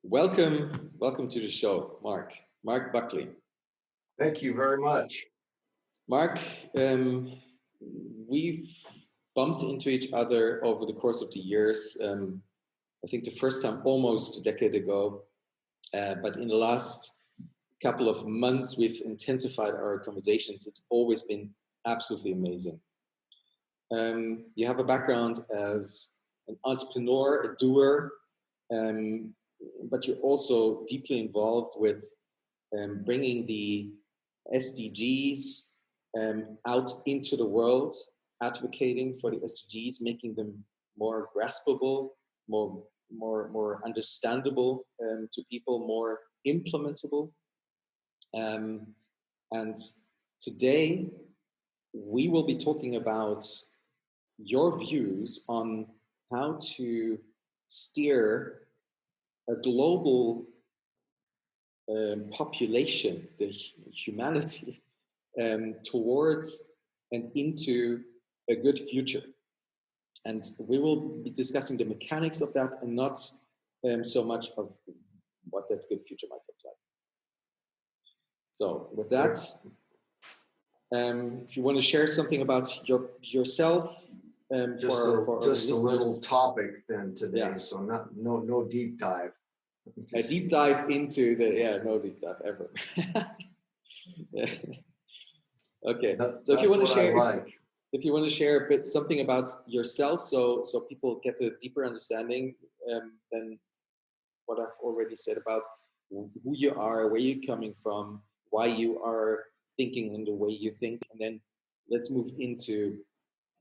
Welcome to the show, Marc Buckley. Thank you very much. Marc, we've bumped into each other over the course of the years. I think the first time almost a decade ago, but in the last couple of months, we've intensified our conversations. It's always been absolutely amazing. You have a background as an entrepreneur, a doer, but you're also deeply involved with bringing the SDGs out into the world, advocating for the SDGs, making them more graspable, more understandable to people, more implementable. And today we will be talking about your views on how to steer a global population, the humanity, towards and into a good future. And we will be discussing the mechanics of that and not so much of what that good future might look like. So with that, if you want to share something about yourself, just a little topic then today, yeah. So no deep dive. A deep dive into no deep dive ever. Okay, so if you want to share, if you want to share a bit something about yourself, so people get a deeper understanding than what I've already said about who you are, where you're coming from, why you are thinking in the way you think, and then let's move into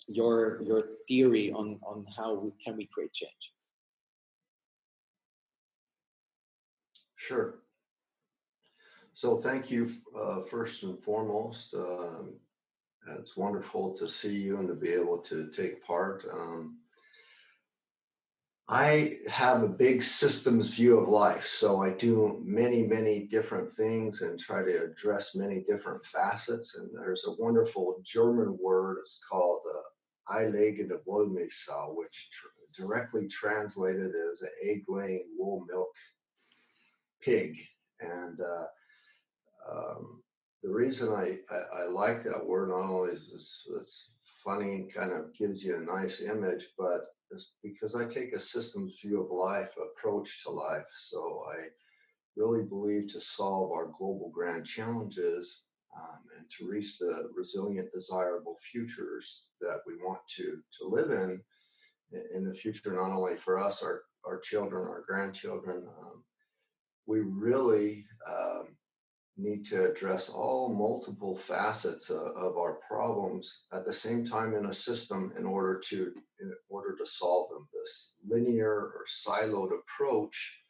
your theory on how we create change. Sure. So thank you first and foremost. It's wonderful to see you and to be able to take part. I have a big systems view of life, so I do many different things and try to address many different facets. And there's a wonderful German word, it's called Eilegende Wollmilchsau, which directly translated as an egg-laying wool milk pig. And the reason I like that word, not only is it's funny and kind of gives you a nice image, but it's because I take a systems view of life, approach to life. So I really believe to solve our global grand challenges and to reach the resilient, desirable futures that we want to live in the future, not only for us, our children, our grandchildren, we really need to address all multiple facets of our problems at the same time in a system in order to solve them. This linear or siloed approach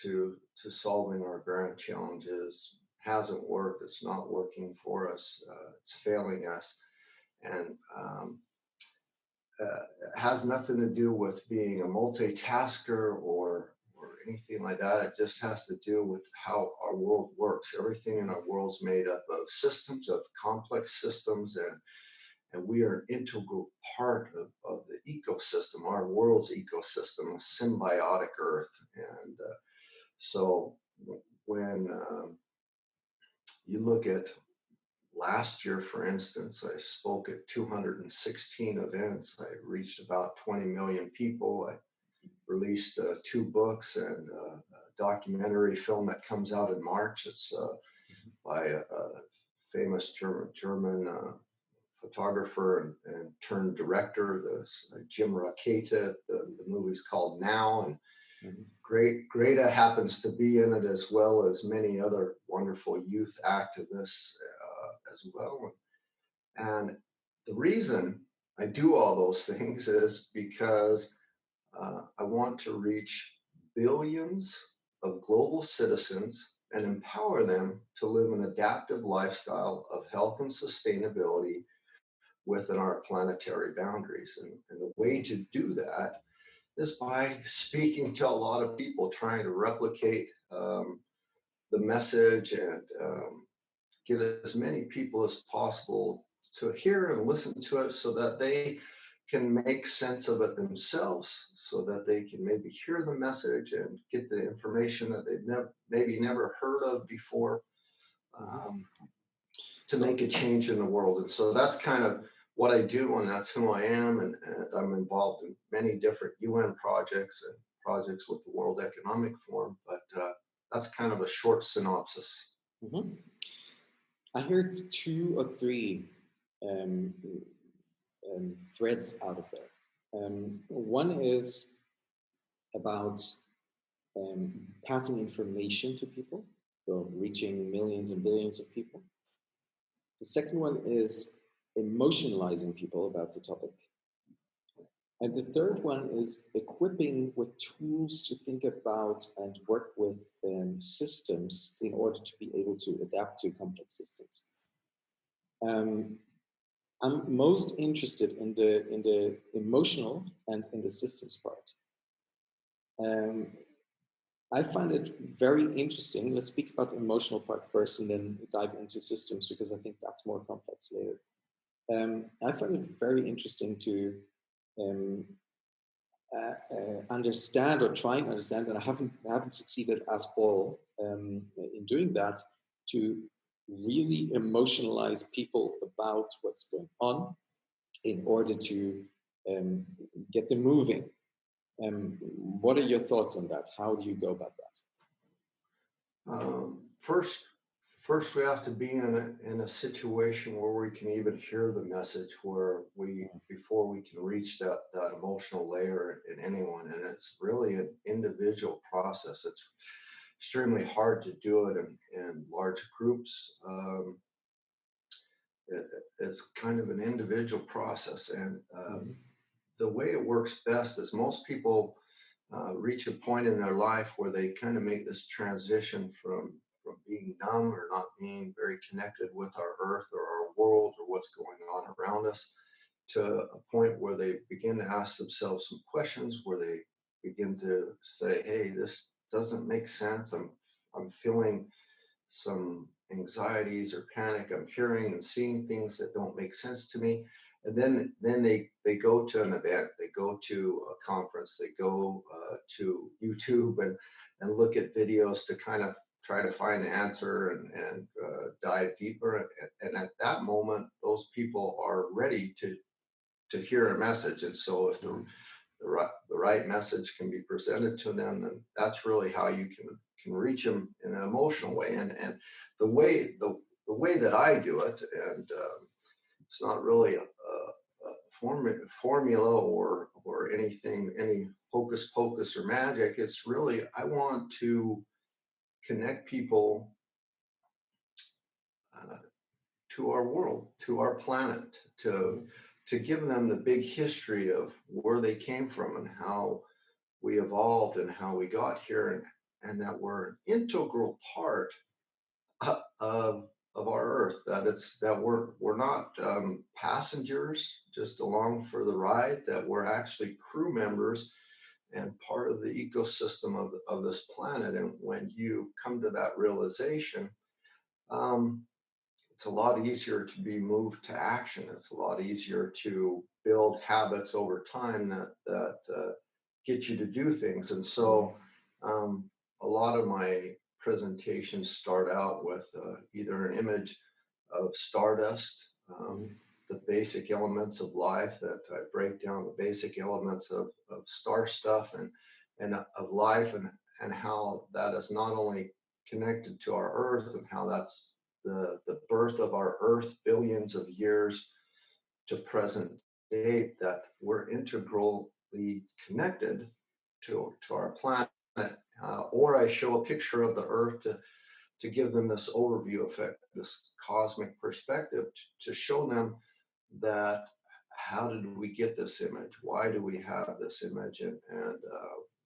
to solving our grand challenges hasn't worked. It's not working for us. It's failing us, and it has nothing to do with being a multitasker or anything like that. It just has to do with how our world works. Everything in our world is made up of systems, of complex systems, and we are an integral part of the ecosystem, our world's ecosystem, a symbiotic Earth. And so when you look at last year, for instance, I spoke at 216 events. I reached about 20 million people. I released 2 books and a documentary film that comes out in March. It's by a famous German photographer and turned director, Jim Raketa. The movie's called Now, and Greta happens to be in it, as well as many other wonderful youth activists as well. And the reason I do all those things is because I want to reach billions of global citizens and empower them to live an adaptive lifestyle of health and sustainability within our planetary boundaries. And the way to do that is by speaking to a lot of people, trying to replicate the message and get as many people as possible to hear and listen to it so that they can make sense of it themselves so that they can maybe hear the message and get the information that they've maybe never heard of before, Mhm. um, to So, make a change in the world. And so that's kind of what I do, and that's who I am. And I'm involved in many different UN projects and projects with the World Economic Forum. But that's kind of a short synopsis. mhm. I heard two or three um, threads out of there. One is about passing information to people, so reaching millions and billions of people. The second one is emotionalizing people about the topic. And the third one is equipping with tools to think about and work with systems in order to be able to adapt to complex systems. Um, I'm most interested in the emotional and in the systems part. Um, I find it very interesting. Let's speak about the emotional part first, and then dive into systems because I think that's more complex later. I find it very interesting to um, understand or try and understand, and I haven't succeeded at all in doing that, to really emotionalize people about what's going on in order to um, get them moving. What are your thoughts on that? How do you go about that? First, we have to be in a situation where we can even hear the message, where we before we can reach that emotional layer in anyone, and it's really an individual process. It's extremely hard to do it in large groups. It, it's kind of an individual process, and Mhm. the way it works best is most people reach a point in their life where they kind of make this transition from being numb or not being very connected with our earth or our world or what's going on around us, to a point where they begin to ask themselves some questions, where they begin to say, hey, this doesn't make sense. I'm feeling some anxieties or panic. I'm hearing and seeing things that don't make sense to me. And then they go to an event, they go to a conference, they go to YouTube and look at videos to kind of try to find the answer and dive deeper. And at that moment, those people are ready to hear a message. And so if the right message can be presented to them, then that's really how you can reach them in an emotional way. And the way that I do it, and it's not really a formula or anything, any hocus pocus or magic. It's really, I want to connect people uh, to our world, to our planet, to give them the big history of where they came from and how we evolved and how we got here, and that we're an integral part of our earth, that we're not passengers just along for the ride, that we're actually crew members and part of the ecosystem of this planet. And when you come to that realization, um, it's a lot easier to be moved to action. It's a lot easier to build habits over time that get you to do things. And so um, a lot of my presentations start out with either an image of stardust, Mhm. the basic elements of life, that I break down the basic elements of star stuff and of life, and how that is not only connected to our earth, and how that's the birth of our earth billions of years to present date, that we're integrally connected to our planet. Or I show a picture of the earth to give them this overview effect, this cosmic perspective, to show them that how did we get this image? Why do we have this image? And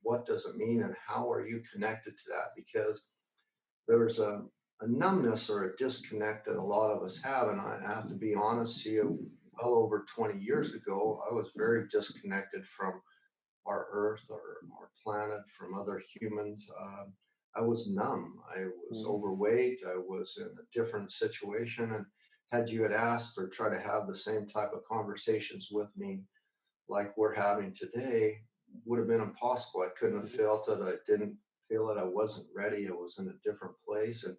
what does it mean? And how are you connected to that? Because there's a numbness or a disconnect that a lot of us have. And I have to be honest to you, well over 20 years ago, I was very disconnected from our earth, our planet, from other humans. I was numb. I was Mhm. overweight. I was in a different situation. And had you had asked or tried to have the same type of conversations with me like we're having today would have been impossible. I couldn't have felt it. I didn't feel it. I wasn't ready. I was in a different place. And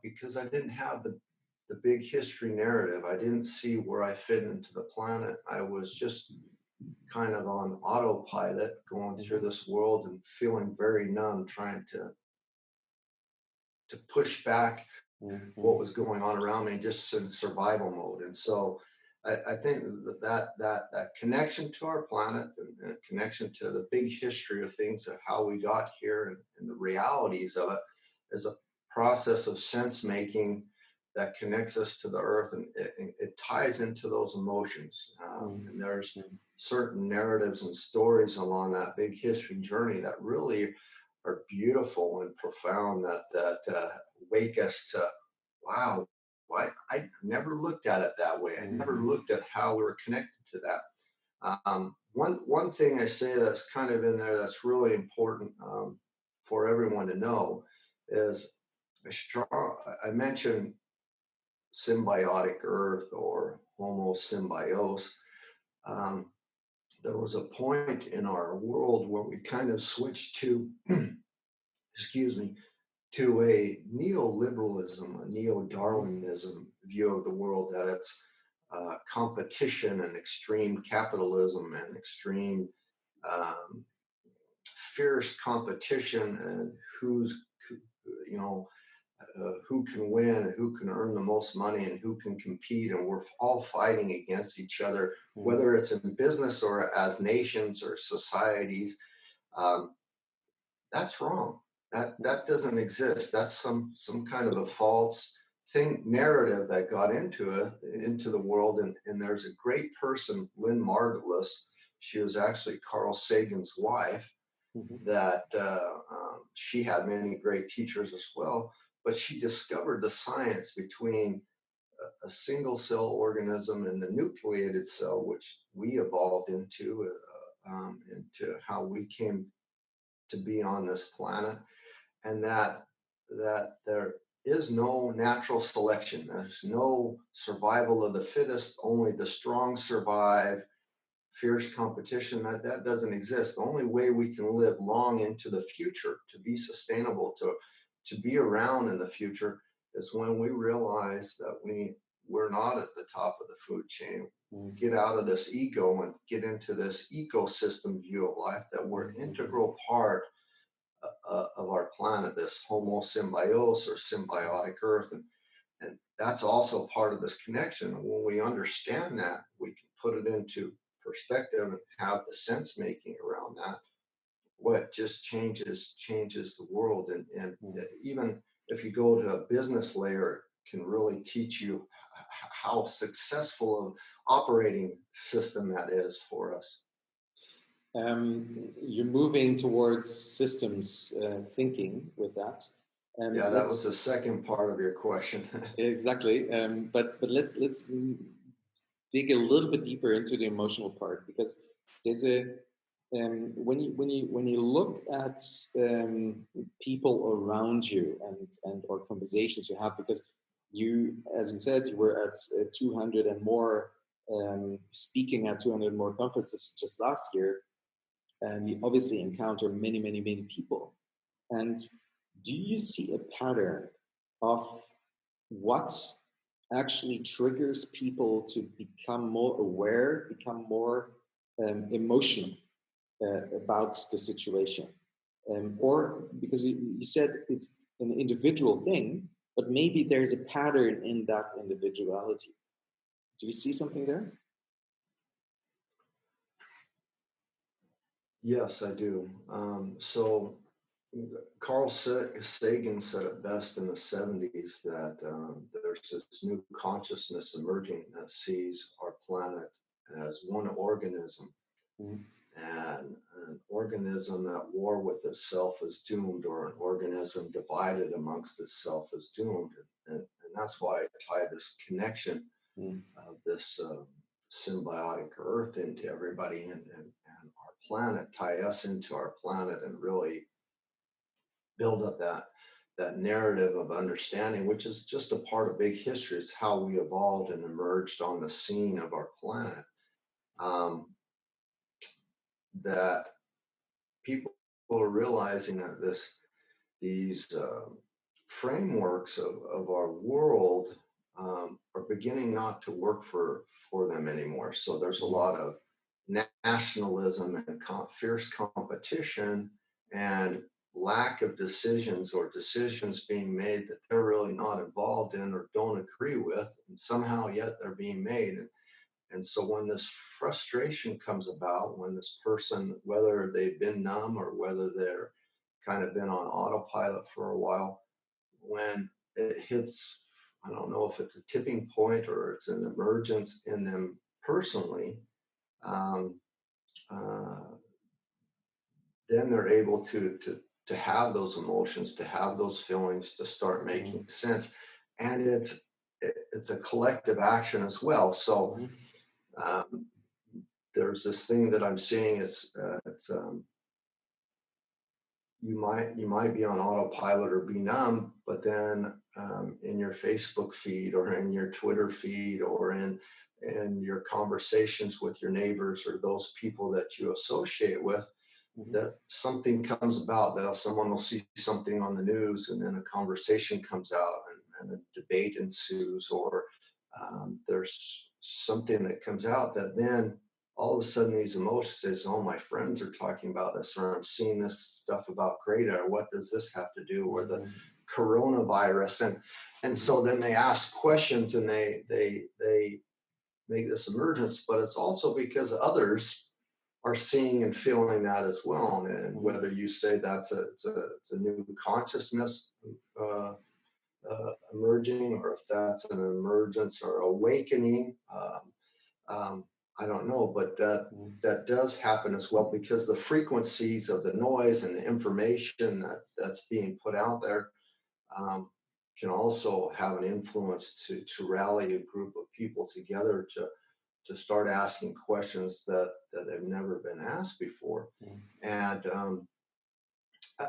because I didn't have the big history narrative, I didn't see where I fit into the planet. I was just kind of on autopilot going through this world and feeling very numb, trying to push back what was going on around me, just in survival mode. And so I think that connection to our planet and connection to the big history of things, of how we got here, and the realities of it, is a process of sense making that connects us to the earth, and it ties into those emotions. And there's certain narratives and stories along that big history journey that really are beautiful and profound, that wake us to, wow, why I never looked at it that way. I never looked at how we were connected to that. One thing I say that's kind of in there that's really important, for everyone to know, is I mentioned symbiotic earth or homo symbios. Um, there was a point in our world where we kind of switched to, excuse me, to a neoliberalism, a neo-Darwinism view of the world, that it's competition and extreme capitalism and extreme um, fierce competition, and you know, who can win and who can earn the most money and who can compete, and we're all fighting against each other, whether it's in business or as nations or societies. Um, that's wrong. That doesn't exist. That's some kind of a false narrative that got into the world. And there's a great person, Lynn Margulis. She was actually Carl Sagan's wife. That she had many great teachers as well, but she discovered the science between a single cell organism and the nucleated cell, which we evolved into how we came to be on this planet, and that there is no natural selection. There's no survival of the fittest. Only the strong survive. Fierce competition, that doesn't exist. The only way we can live long into the future, to be sustainable, to be around in the future, is when we realize that we're not at the top of the food chain. Get out of this ego and get into this ecosystem view of life, that we're an integral part of our planet, this homo symbios or symbiotic earth. And that's also part of this connection. And when we understand that, we can put it into perspective and have the sense making around that. What just changes the world. And even if you go to a business layer, it can really teach you how successful of operating system that is for us. You're moving towards systems thinking with that. Yeah, that was the second part of your question. Exactly. But let's dig a little bit deeper into the emotional part, because there's a when you look at people around you and or conversations you have, because you, as you said, you were at 200 and more, speaking at 200 more conferences just last year, and you obviously encounter many people. And do you see a pattern of what actually triggers people to become more aware, become more emotional about the situation? Or because you said it's an individual thing, but maybe there's a pattern in that individuality. Do you see something there? Yes, I do. So Carl Sagan said it best in the 70s, that there's this new consciousness emerging that sees our planet as one organism. And an organism at war with itself is doomed, or an organism divided amongst itself is doomed. And that's why I tie this connection of this symbiotic earth into everybody, and our planet, tie us into our planet, and really build up that narrative of understanding, which is just a part of big history. It's how we evolved and emerged on the scene of our planet. that people are realizing that these frameworks of our world are beginning not to work for them anymore. So there's a lot of nationalism and fierce competition and lack of decisions, or decisions being made that they're really not involved in or don't agree with, and somehow yet they're being made. And so when this frustration comes about, when this person, whether they've been numb or whether they're kind of been on autopilot for a while, when it hits, I don't know if it's a tipping point or it's an emergence in them personally, um, uh, then they're able to have those emotions, to have those feelings, to start making sense, and it's a collective action as well. So um, there's this thing that I'm seeing is you might be on autopilot or be numb, but then in your Facebook feed or in your Twitter feed or in your conversations with your neighbors or those people that you associate with, that something comes about, that someone will see something on the news and then a conversation comes out and a debate ensues, or there's something that comes out that then all of a sudden these emotions says, oh, my friends are talking about this, or I'm seeing this stuff about Greta, or what does this have to do, or the coronavirus, and so then they ask questions and they make this emergence, but it's also because others are seeing and feeling that as well. And whether you say it's a new consciousness emerging, or if that's an emergence or awakening, I don't know, but that does happen as well, because the frequencies of the noise and the information that's being put out there can also have an influence to rally a group of people together to start asking questions that have never been asked before. And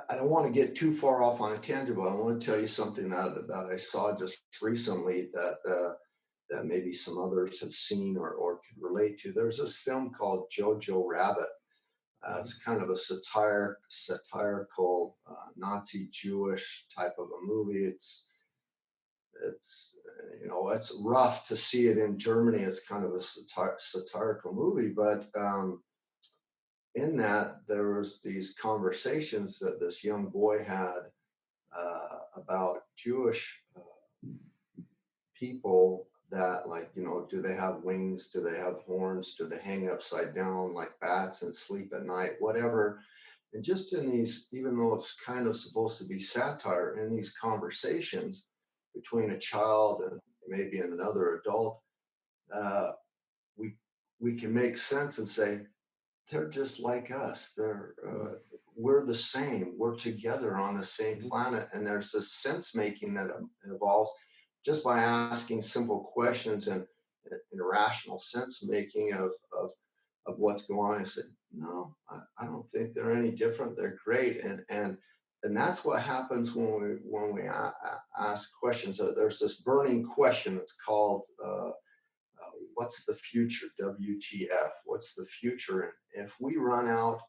I don't want to get too far off on a tangent, but I want to tell you something that I saw just recently that maybe some others have seen or could relate to. There's this film called Jojo Rabbit. It's kind of a satirical Nazi Jewish type of a movie. It's it's rough to see it in Germany as kind of a satirical movie, but in that there was these conversations that this young boy had about Jewish people, that, like, do they have wings? Do they have horns? Do they hang upside down like bats and sleep at night? Whatever. And just in these, even though it's kind of supposed to be satire, in these conversations between a child and maybe another adult, we can make sense and say, they're just like us. We're the same. We're together on the same planet. And there's this sense making that evolves just by asking simple questions and irrational sense making of what's going on. I said, no, I don't think they're any different. They're great. And that's what happens when we ask questions. There's this burning question that's called, what's the future? WTF? What's the future? And if we run out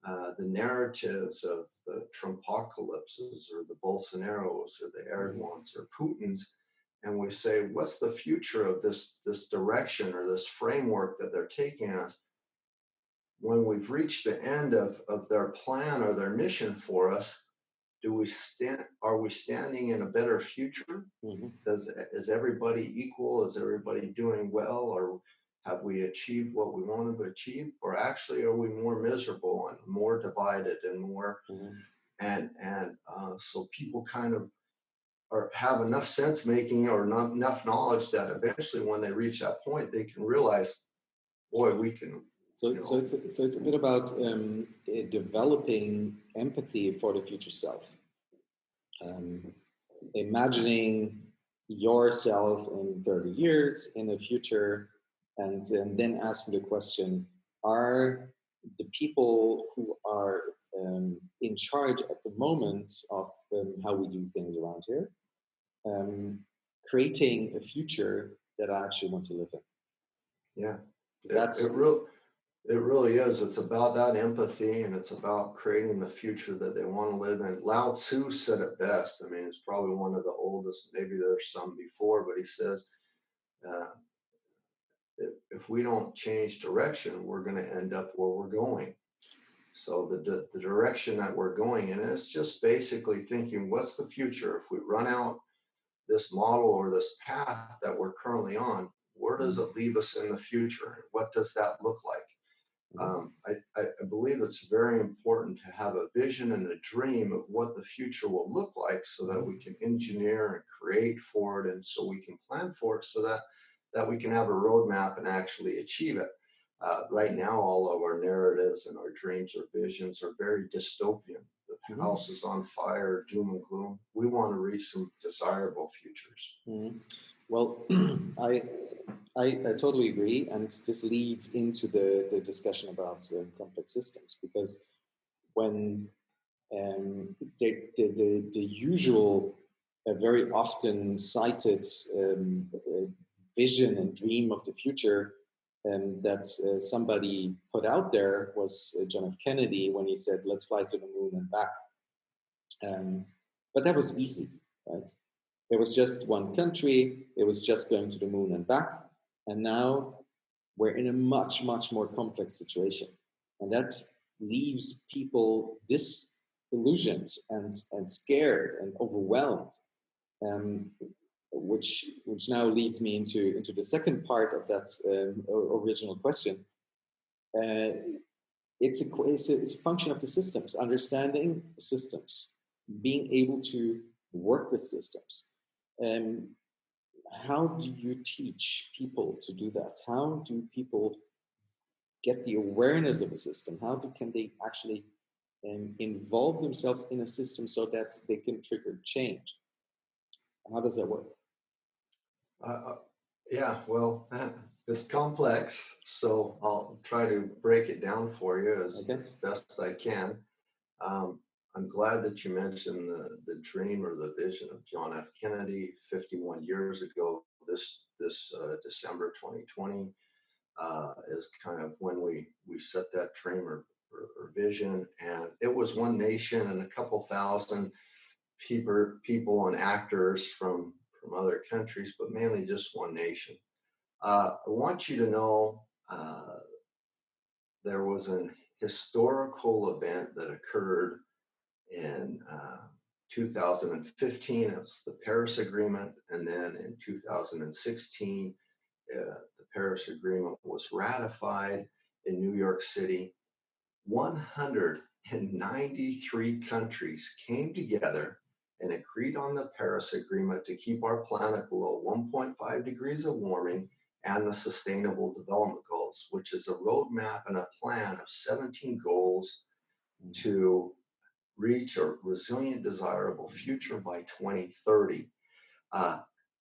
the narratives of the Trumpocalypses or the Bolsonaros or the Erdogans or Putins, and we say, what's the future of this direction or this framework that they're taking us? When we've reached the end of their plan or their mission for us, are we standing in a better future? Is everybody equal? Is everybody doing well? Or have we achieved what we wanted to achieve? Or actually are we more miserable and more divided and more so people kind of have enough sense making or not enough knowledge that eventually when they reach that point, they can realize, boy, we can. So it's a bit about developing empathy for the future self. Imagining yourself in 30 years in the future, and then asking the question, are the people who are in charge at the moment of how we do things around here, creating a future that I actually want to live in? Yeah. It really is. It's about that empathy and it's about creating the future that they want to live in. Lao Tzu said it best. I mean, it's probably one of the oldest, maybe there's some before, but he says, uh, if we don't change direction, we're going to end up where we're going. So the direction that we're going in is just basically thinking, what's the future? If we run out this model or this path that we're currently on, where does it leave us in the future? What does that look like? I believe it's very important to have a vision and a dream of what the future will look like so that we can engineer and create for it and so we can plan for it so that we can have a roadmap and actually achieve it. Right now, all of our narratives and our dreams or visions are very dystopian. The house is on fire, doom and gloom. We want to reach some desirable futures. Well, I totally agree, and this leads into the discussion about complex systems, because when the usual, very often cited vision and dream of the future that somebody put out there was John F. Kennedy, when he said, "Let's fly to the moon and back." But that was easy, right? There was just one country. It was just going to the moon and back. And now we're in a much, much more complex situation. And that leaves people disillusioned and scared and overwhelmed, which now leads me into the second part of that original question. It's a function of the systems, understanding systems, being able to work with systems. How do you teach people to do that? How do people get the awareness of a system? Can they actually involve themselves in a system so that they can trigger change? How does that work? Yeah, well, it's complex, so I'll try to break it down for you as best I can. I'm glad that you mentioned the dream or the vision of John F. Kennedy 51 years ago. This December 2020 is kind of when we set that dream or vision, and it was one nation and a couple thousand people and actors from other countries, but mainly just one nation. I want you to know there was an historical event that occurred in 2015. It was the Paris Agreement, and then in 2016, the Paris Agreement was ratified in New York City. 193 countries came together and agreed on the Paris Agreement to keep our planet below 1.5 degrees of warming and the Sustainable Development Goals, which is a roadmap and a plan of 17 goals to reach a resilient, desirable future by 2030.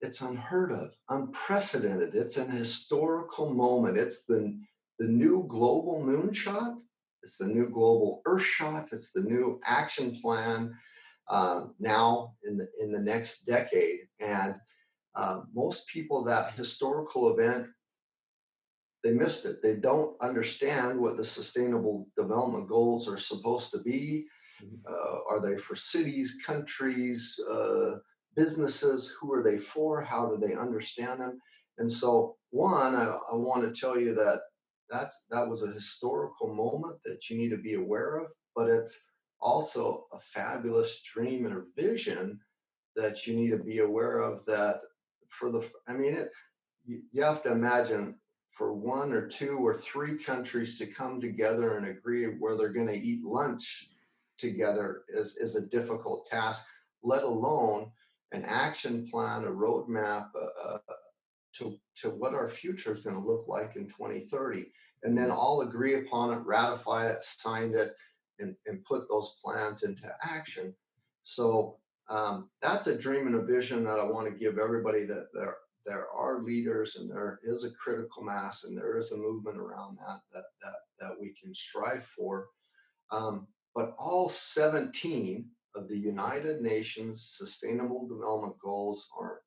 It's unheard of, unprecedented. It's an historical moment. It's the new global moonshot. It's the new global earth shot. It's the new action plan now in the next decade. And most people, that historical event, they missed it. They don't understand what the Sustainable Development Goals are supposed to be. Are they for cities, countries, businesses? Who are they for? How do they understand them? And so, one, I want to tell you that that was a historical moment that you need to be aware of, but it's also a fabulous dream and a vision that you need to be aware of. That you have to imagine, for one or two or three countries to come together and agree where they're going to eat lunch together is a difficult task, let alone an action plan, a roadmap to what our future is going to look like in 2030. And then all agree upon it, ratify it, sign it, and put those plans into action. So that's a dream and a vision that I want to give everybody, that there are leaders and there is a critical mass and there is a movement around that we can strive for. But all 17 of the United Nations Sustainable Development Goals are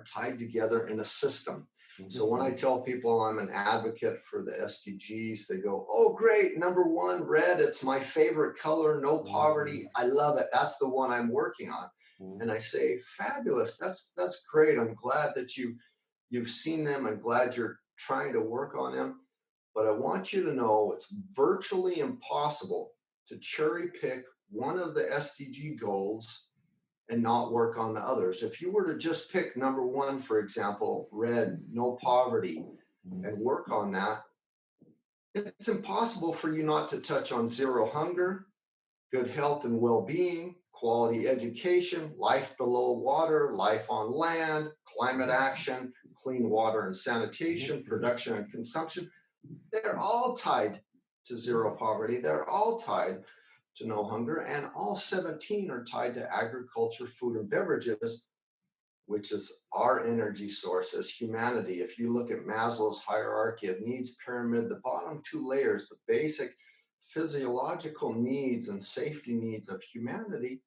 tied together in a system. So when I tell people I'm an advocate for the SDGs, they go, "Oh, great. Number one, red. It's my favorite color. No poverty. I love it. That's the one I'm working on." And I say, "Fabulous. That's great. I'm glad that you've seen them. I'm glad you're trying to work on them. But I want you to know it's virtually impossible to cherry pick one of the SDG goals and not work on the others. If you were to just pick number one, for example, red, no poverty, and work on that, it's impossible for you not to touch on zero hunger, good health and well-being, quality education, life below water, life on land, climate action, clean water and sanitation, production and consumption. They're all tied to zero poverty. They're all tied to no hunger, and all 17 are tied to agriculture, food, and beverages, which is our energy source as humanity. If you look at Maslow's hierarchy of needs pyramid, the bottom two layers, the basic physiological needs and safety needs of humanity,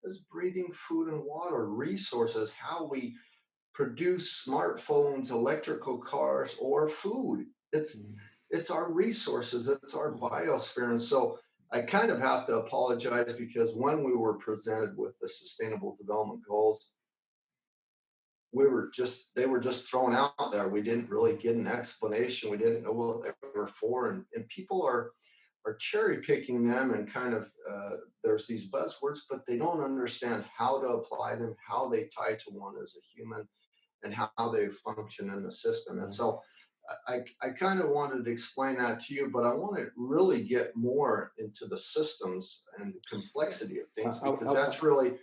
is breathing, food, and water, resources, how we produce smartphones, electrical cars, or food. It's our resources, it's our biosphere. And so I kind of have to apologize because when we were presented with the Sustainable Development Goals, they were just thrown out there. We didn't really get an explanation. We didn't know what they were for. And people are cherry picking them and kind of, there's these buzzwords, but they don't understand how to apply them, how they tie to one as a human, and how they function in the system. And so I kind of wanted to explain that to you, but I want to really get more into the systems and the complexity of things, because that's really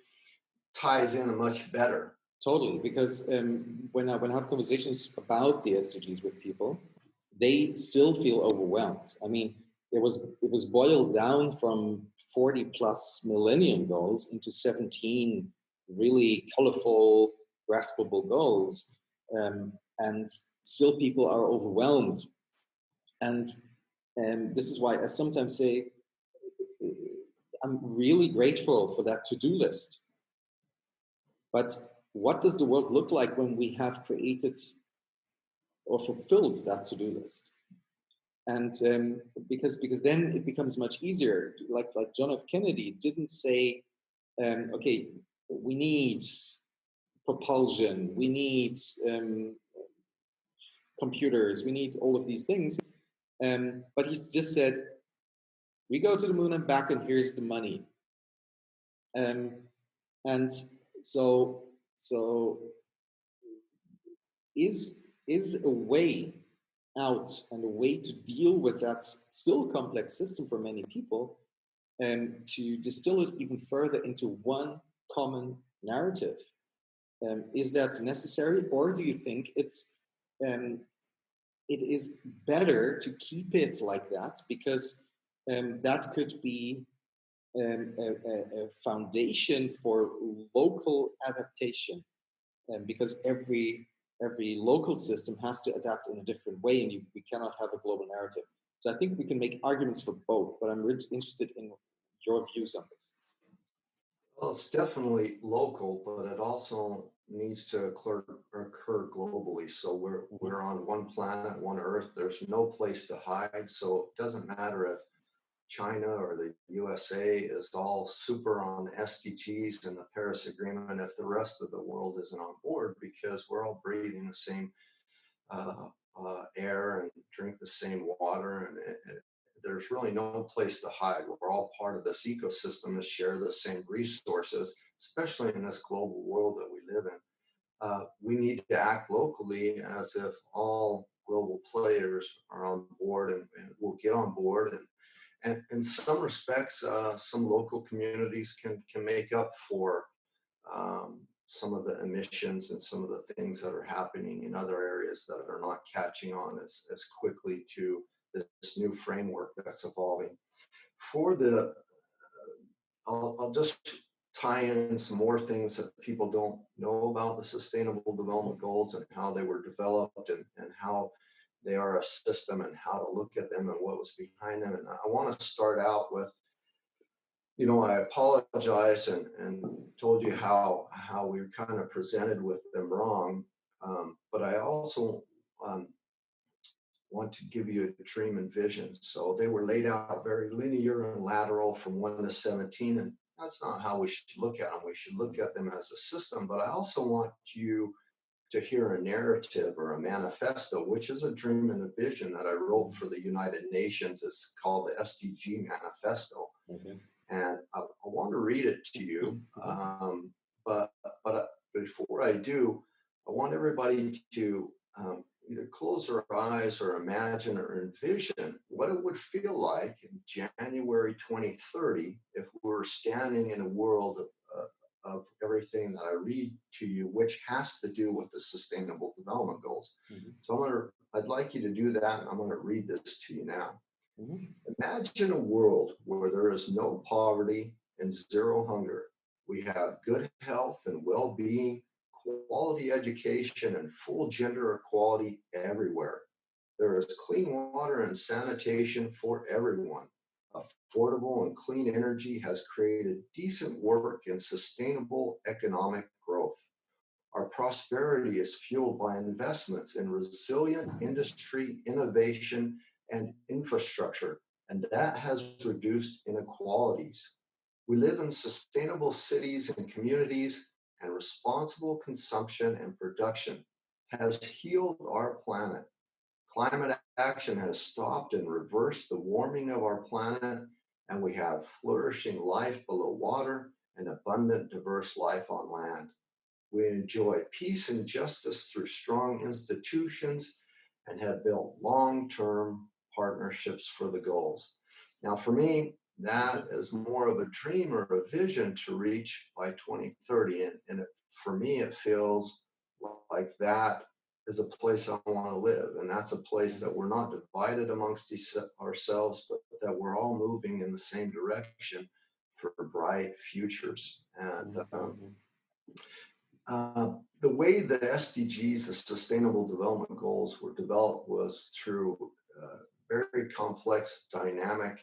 ties in much better. Totally, because when I have conversations about the SDGs with people, they still feel overwhelmed. I mean, it was boiled down from 40 plus millennium goals into 17 really colorful, graspable goals, and still people are overwhelmed. And this is why I sometimes say I'm really grateful for that to-do list. But what does the world look like when we have created or fulfilled that to-do list? And because then it becomes much easier. Like John F. Kennedy didn't say, okay, we need propulsion, we need computers, we need all of these things. But he just said, we go to the moon and back, and here's the money. And so is a way out and a way to deal with that still complex system for many people, and to distill it even further into one common narrative. Is that necessary, or do you think it is better to keep it like that, because that could be a foundation for local adaptation, because every local system has to adapt in a different way, and we cannot have a global narrative. So I think we can make arguments for both, but I'm really interested in your views on this. Well, it's definitely local, but it also needs to occur globally. So we're on one planet, one Earth. There's no place to hide. So it doesn't matter if China or the USA is all super on SDGs and the Paris Agreement if the rest of the world isn't on board, because we're all breathing the same air and drink the same water, and there's really no place to hide. We're all part of this ecosystem and share the same resources, especially in this global world that we live in. We need to act locally as if all global players are on board and will get on board. And in some respects, some local communities can make up for some of the emissions and some of the things that are happening in other areas that are not catching on as quickly to this new framework that's evolving. For the, I'll just tie in some more things that people don't know about the Sustainable Development Goals and how they were developed, and how they are a system and how to look at them and what was behind them. And I want to start out with, I apologize and told you how we kind of presented with them wrong. But I also um, want to give you a dream and vision. So they were laid out very linear and lateral from 1 to 17. And that's not how we should look at them. We should look at them as a system. But I also want you to hear a narrative or a manifesto, which is a dream and a vision that I wrote for the United Nations. It's called the SDG Manifesto. Okay. And I want to read it to you. But before I do, I want everybody to either close their eyes or imagine or envision what it would feel like in January 2030 if we were standing in a world of everything that I read to you, which has to do with the Sustainable Development Goals. So I'd like you to do that, and I'm going to read this to you now. Imagine a world where there is no poverty and zero hunger. We have good health and well-being, quality education, and full gender equality everywhere. There is clean water and sanitation for everyone. Affordable and clean energy has created decent work and sustainable economic growth. Our prosperity is fueled by investments in resilient industry, innovation, and infrastructure, and that has reduced inequalities. We live in sustainable cities and communities, and responsible consumption and production has healed our planet. Climate action has stopped and reversed the warming of our planet, and we have flourishing life below water and abundant, diverse life on land. We enjoy peace and justice through strong institutions and have built long-term partnerships for the goals. Now, for me, that is more of a dream or a vision to reach by 2030. And for me, it feels like that is a place I want to live. And that's a place that we're not divided amongst ourselves, but that we're all moving in the same direction for bright futures. And the way the SDGs, the Sustainable Development Goals, were developed was through very complex, dynamic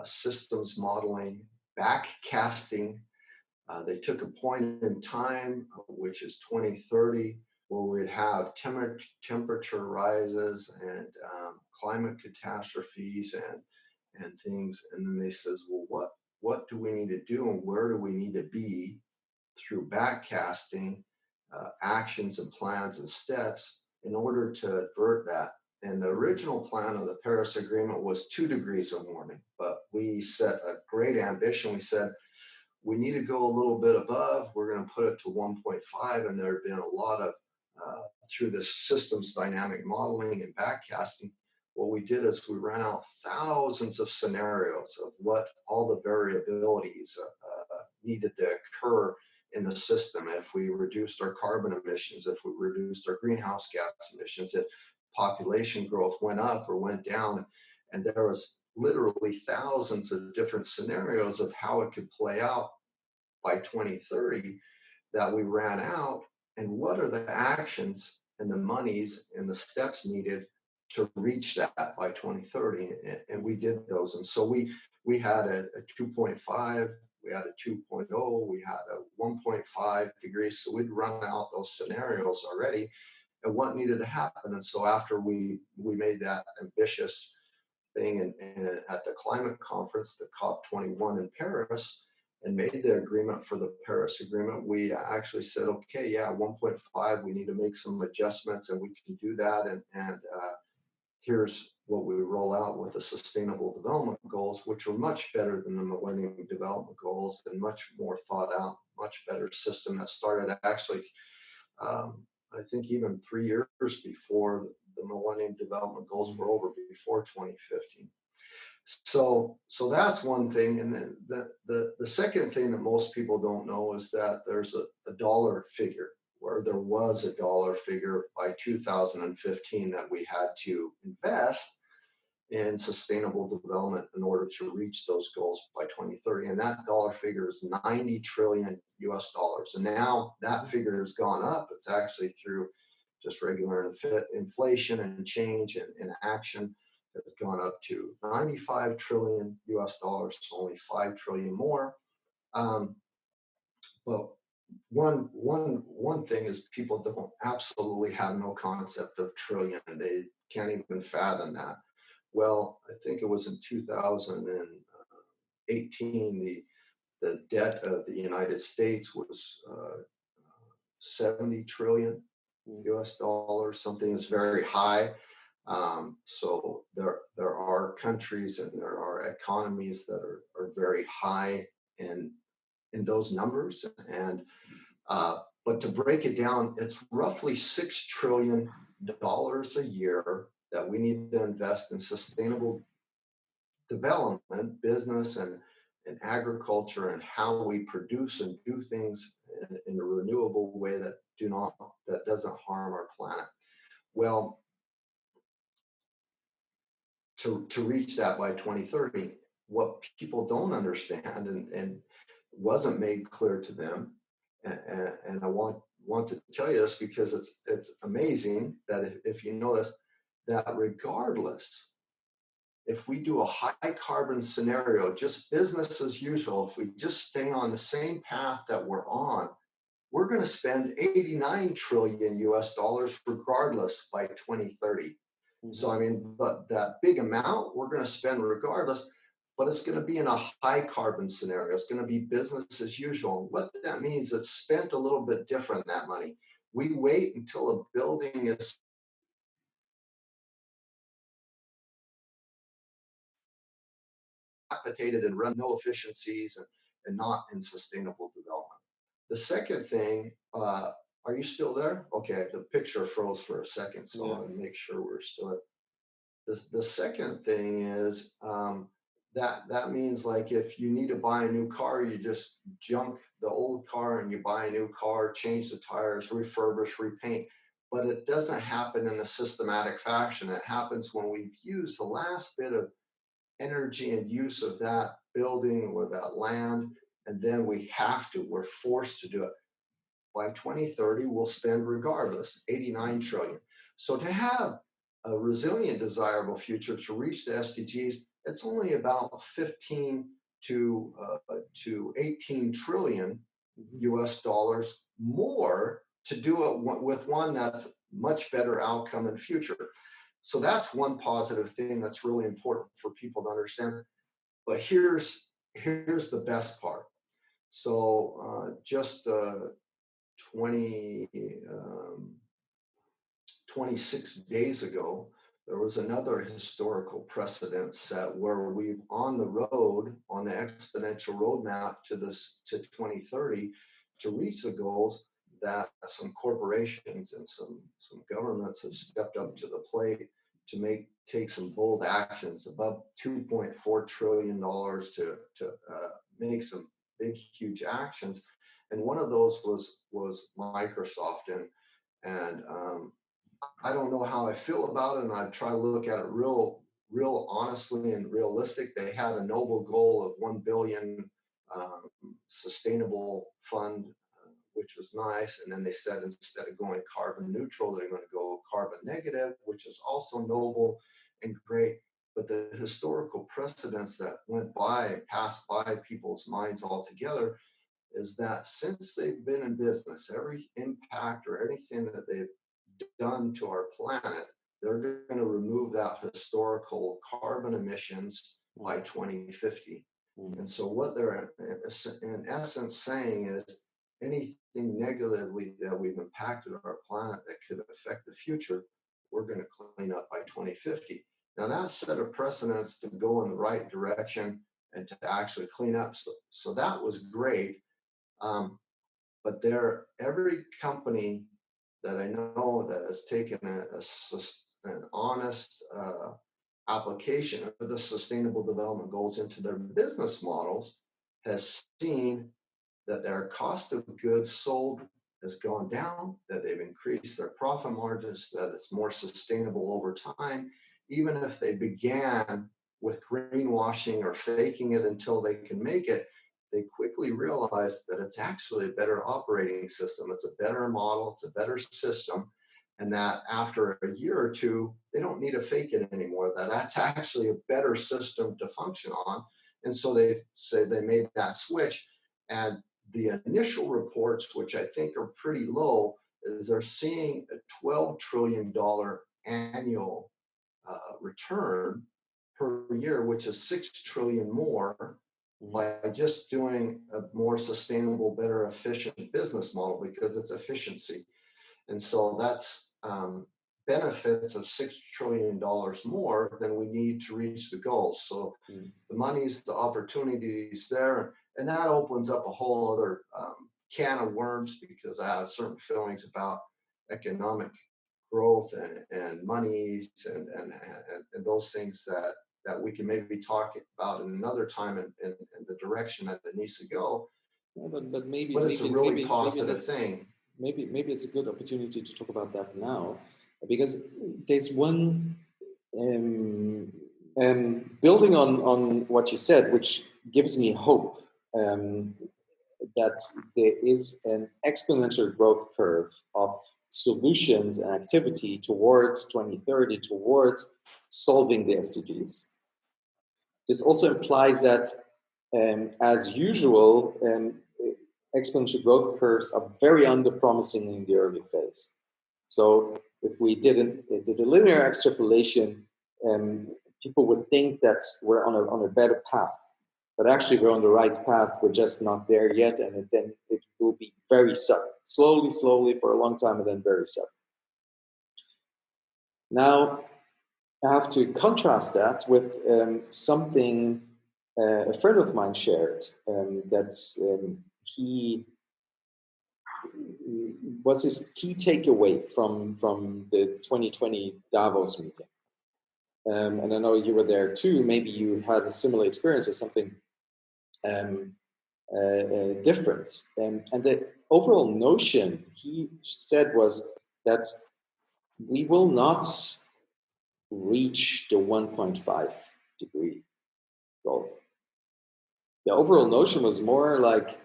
systems modeling, backcasting. They took a point in time, which is 2030, where we'd have temperature rises and climate catastrophes and things. And then they says, well, what do we need to do and where do we need to be through backcasting actions and plans and steps in order to avert that. And the original plan of the Paris Agreement was 2 degrees of warming, but we set a great ambition. We said, we need to go a little bit above. We're going to put it to 1.5. And there have been a lot of, through this systems dynamic modeling and backcasting, what we did is we ran out thousands of scenarios of what all the variabilities needed to occur in the system if we reduced our carbon emissions, if we reduced our greenhouse gas emissions, if population growth went up or went down. And there was literally thousands of different scenarios of how it could play out by 2030 that we ran out, and what are the actions and the monies and the steps needed to reach that by 2030. And we did those. And so we had a 2.5, we had a 2.0, we had a 1.5 degrees. So we'd run out those scenarios already and what needed to happen. And so after we made that ambitious thing and at the climate conference, the COP21 in Paris, and made the agreement for the Paris Agreement, we actually said, okay, yeah, 1.5, we need to make some adjustments and we can do that. And here's what we roll out with the Sustainable Development Goals, which are much better than the Millennium Development Goals and much more thought out, much better system that started actually, I think even 3 years before the Millennium Development Goals were over, before 2015. So that's one thing. And then the second thing that most people don't know is that there's a dollar figure, where there was a dollar figure by 2015 that we had to invest in sustainable development in order to reach those goals by 2030. And that dollar figure is 90 trillion US dollars. And now that figure has gone up. It's actually through just regular inflation and change and action. It's gone up to 95 trillion US dollars, so only 5 trillion more. But one thing is people don't absolutely have no concept of trillion. They can't even fathom that. Well, I think it was in 2018, the debt of the United States was 70 trillion US dollars, something is very high. So there are countries and there are economies that are very high in those numbers. And but to break it down, it's roughly $6 trillion a year that we need to invest in sustainable development, business, and agriculture, and how we produce and do things in a renewable way that doesn't harm our planet. Well, to reach that by 2030, what people don't understand and wasn't made clear to them, and I want to tell you this because it's amazing that if you notice that regardless, if we do a high carbon scenario, just business as usual, if we just stay on the same path that we're on, we're going to spend 89 trillion US dollars regardless by 2030. So, I mean, that big amount we're going to spend regardless, but it's going to be in a high carbon scenario. It's going to be business as usual. What that means, it's spent a little bit different, that money. We wait until a building is dilapidated and run no efficiencies and not in sustainable development. The second thing, are you still there? Okay, the picture froze for a second, so I want to make sure we're still. The second thing is that means, like, if you need to buy a new car, you just junk the old car and you buy a new car, change the tires, refurbish, repaint. But it doesn't happen in a systematic fashion. It happens when we've used the last bit of energy and use of that building or that land, and then we're forced to do it. By 2030, we'll spend regardless 89 trillion. So to have a resilient, desirable future to reach the SDGs, it's only about 15 to 18 trillion US dollars more to do it with one that's much better outcome in the future. So that's one positive thing that's really important for people to understand. But here's the best part. So just 26 days ago, there was another historical precedent set where we've on the road, on the exponential roadmap to 2030, to reach the goals, that some corporations and some governments have stepped up to the plate to take some bold actions above $2.4 trillion to make some big, huge actions. And one of those was Microsoft. And I don't know how I feel about it, and I try to look at it real honestly and realistic. They had a noble goal of 1 billion sustainable fund, which was nice. And then they said instead of going carbon neutral, they're going to go carbon negative, which is also noble and great. But the historical precedents that passed by people's minds altogether, is that since they've been in business, every impact or anything that they've done to our planet, they're going to remove that historical carbon emissions by 2050. And so what they're in essence saying is anything negatively that we've impacted our planet that could affect the future, we're going to clean up by 2050. Now that set a precedence to go in the right direction and to actually clean up. So that was great. But every company that I know that has taken an honest application of the Sustainable Development Goals into their business models has seen that their cost of goods sold has gone down, that they've increased their profit margins, that it's more sustainable over time. Even if they began with greenwashing or faking it until they can make it, they quickly realized that it's actually a better operating system. It's a better model. It's a better system. And that after a year or two, they don't need to fake it anymore. That's actually a better system to function on. And so they say they made that switch. And the initial reports, which I think are pretty low, is they're seeing a $12 trillion annual return per year, which is 6 trillion more by just doing a more sustainable, better, efficient business model, because it's efficiency. And so that's benefits of $6 trillion more than we need to reach the goals. So the money's, the opportunities there, and that opens up a whole other can of worms, because I have certain feelings about economic growth and monies and those things that we can maybe talk about in another time in the direction that it needs to go. But maybe it's a really positive thing. Maybe it's a good opportunity to talk about that now, because there's one building on what you said, which gives me hope, that there is an exponential growth curve of solutions and activity towards 2030, towards solving the SDGs. This also implies that, as usual, exponential growth curves are very underpromising in the early phase. So if we did a linear extrapolation, people would think that we're on a better path. But actually, we're on the right path. We're just not there yet, and then it will be very sudden, slowly for a long time, and then very sudden. Now, I have to contrast that with something a friend of mine shared. He was his key takeaway from the 2020 Davos meeting. And I know you were there too. Maybe you had a similar experience or something different. And the overall notion he said was that we will not reach the 1.5 degree goal. The overall notion was more like,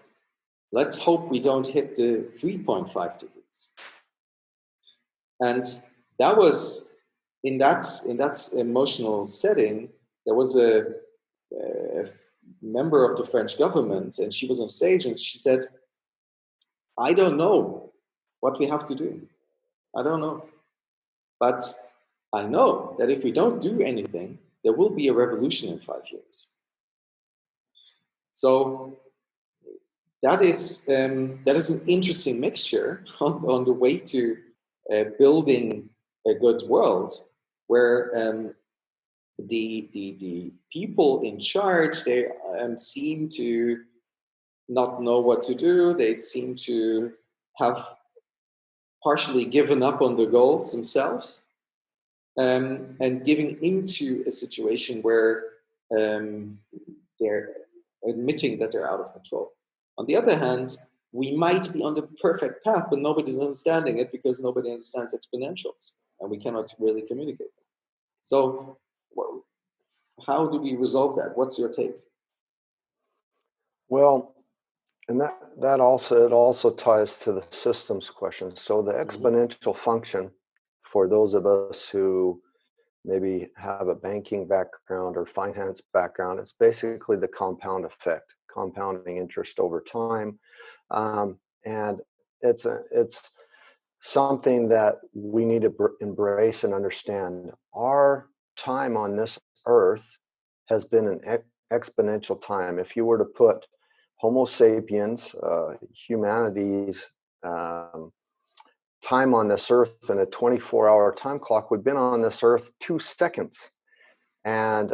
let's hope we don't hit the 3.5 degrees. And that was, in that emotional setting, there was a member of the French government, and she was on stage, and she said, I don't know what we have to do. I don't know. But I know that if we don't do anything, there will be a revolution in 5 years. So that is an interesting mixture on the way to building a good world, where the people in charge, they seem to not know what to do. They seem to have partially given up on the goals themselves, and giving into a situation where they're admitting that they're out of control. On the other hand, we might be on the perfect path, but nobody's understanding it because nobody understands exponentials, and we cannot really communicate them. So how do we resolve that? What's your take? Well, and that also ties to the systems question. So the exponential function, for those of us who maybe have a banking background or finance background, it's basically the compound effect, compounding interest over time. And it's something that we need to embrace and understand. Our time on this earth has been an exponential time. If you were to put Homo sapiens, humanity's time on this earth in a 24-hour time clock, we've been on this earth 2 seconds. And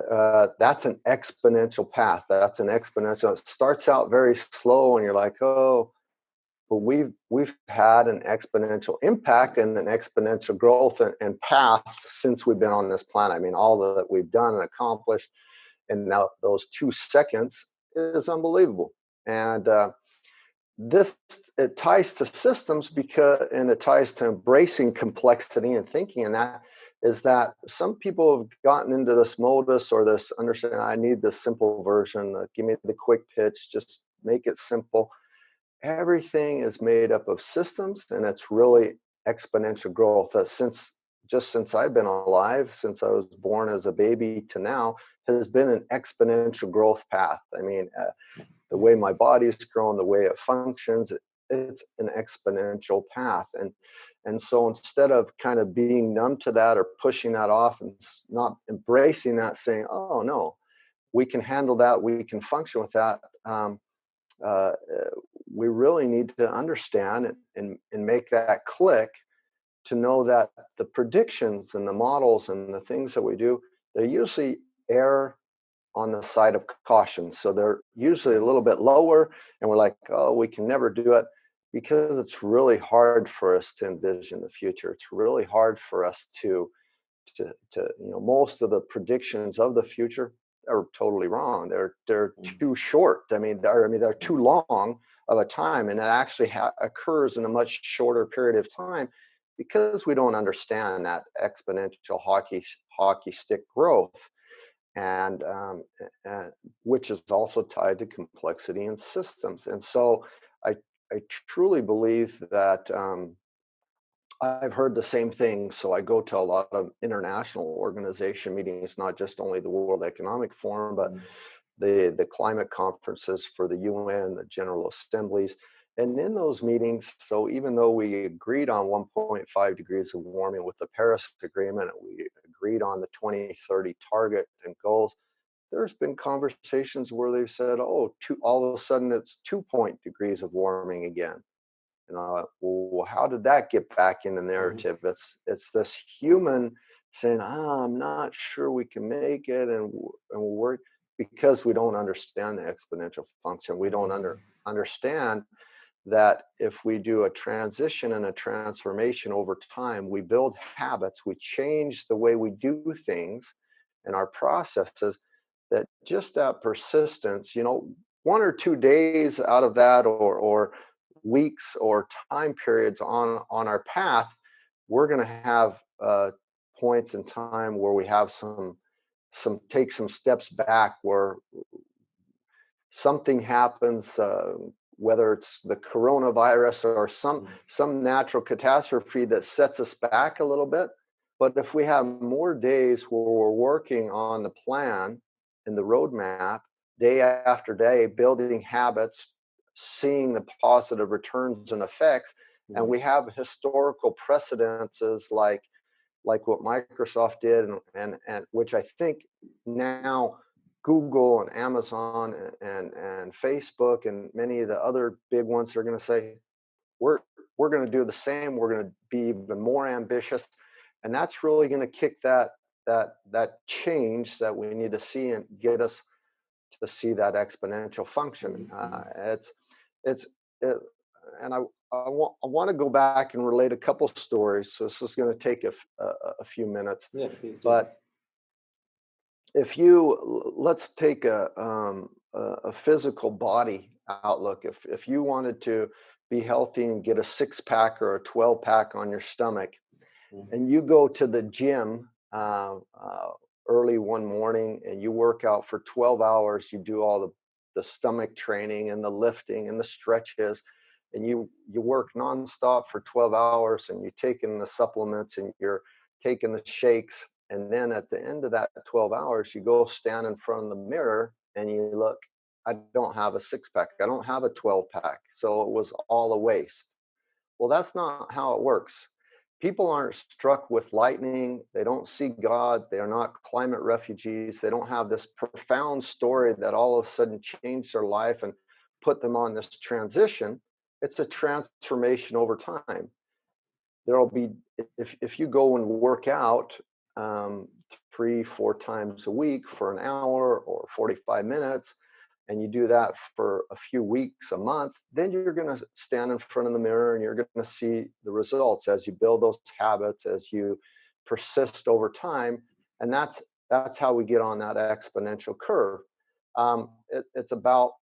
that's an exponential path. That's an exponential. It starts out very slow, and you're like, oh, but we've had an exponential impact and an exponential growth and path since we've been on this planet. I mean, all that we've done and accomplished, and now those 2 seconds is unbelievable. And it ties to systems and it ties to embracing complexity and thinking, and that is that some people have gotten into this modus or this understanding, I need the simple version, give me the quick pitch, just make it simple. Everything is made up of systems, and it's really exponential growth. Since I've been alive, since I was born as a baby to now, has been an exponential growth path. I mean, the way my body's grown, the way it functions, it's an exponential path. And so instead of kind of being numb to that or pushing that off and not embracing that, saying, oh no, we can handle that, we can function with that, uh, we really need to understand and make that click to know that the predictions and the models and the things that we do, they usually err on the side of caution. So they're usually a little bit lower, and we're like, oh, we can never do it, because it's really hard for us to envision the future. It's really hard for us to most of the predictions of the future are totally wrong. They're too short. They're too long of a time, and it actually occurs in a much shorter period of time, because we don't understand that exponential hockey stick growth, and which is also tied to complexity in systems. And so I truly believe that I've heard the same thing. So I go to a lot of international organization meetings, not just only the World Economic Forum, but the climate conferences for the UN, the General Assemblies. And in those meetings, so even though we agreed on 1.5 degrees of warming with the Paris Agreement, we agreed on the 2030 target and goals, there's been conversations where they've said, oh, all of a sudden it's 2 degrees of warming again. Well, how did that get back in the narrative? It's this human saying, I'm not sure we can make it, and we're, because we don't understand the exponential function. We don't understand that if we do a transition and a transformation over time, we build habits, we change the way we do things and our processes, that just that persistence, 1 or 2 days out of that, or weeks or time periods on our path, we're going to have points in time where we have some take some steps back, where something happens, whether it's the coronavirus or some natural catastrophe that sets us back a little bit. But if we have more days where we're working on the plan and the roadmap day after day, building habits, seeing the positive returns and effects, and we have historical precedences like what Microsoft did, and which I think now Google and Amazon and Facebook and many of the other big ones are going to say, we're going to do the same. We're going to be even more ambitious, and that's really going to kick that change that we need to see and get us to see that exponential function. And I want to go back and relate a couple stories. So this is going to take a few minutes. Yeah, please do. But let's take a physical body outlook. If you wanted to be healthy and get a 6-pack or a 12-pack on your stomach, and you go to the gym early one morning and you work out for 12 hours, you do all the stomach training and the lifting and the stretches, and you work nonstop for 12 hours, and you're taking the supplements and you're taking the shakes. And then at the end of that 12 hours, you go stand in front of the mirror and you look, I don't have a 6-pack. I don't have a 12-pack. So it was all a waste. Well, that's not how it works. People aren't struck with lightning. They don't see God. They are not climate refugees. They don't have this profound story that all of a sudden changed their life and put them on this transition. It's a transformation over time. There'll be, if you go and work out 3-4 times a week for an hour or 45 minutes, and you do that for a few weeks, a month, then you're going to stand in front of the mirror and you're going to see the results as you build those habits, as you persist over time. And that's how we get on that exponential curve. It's about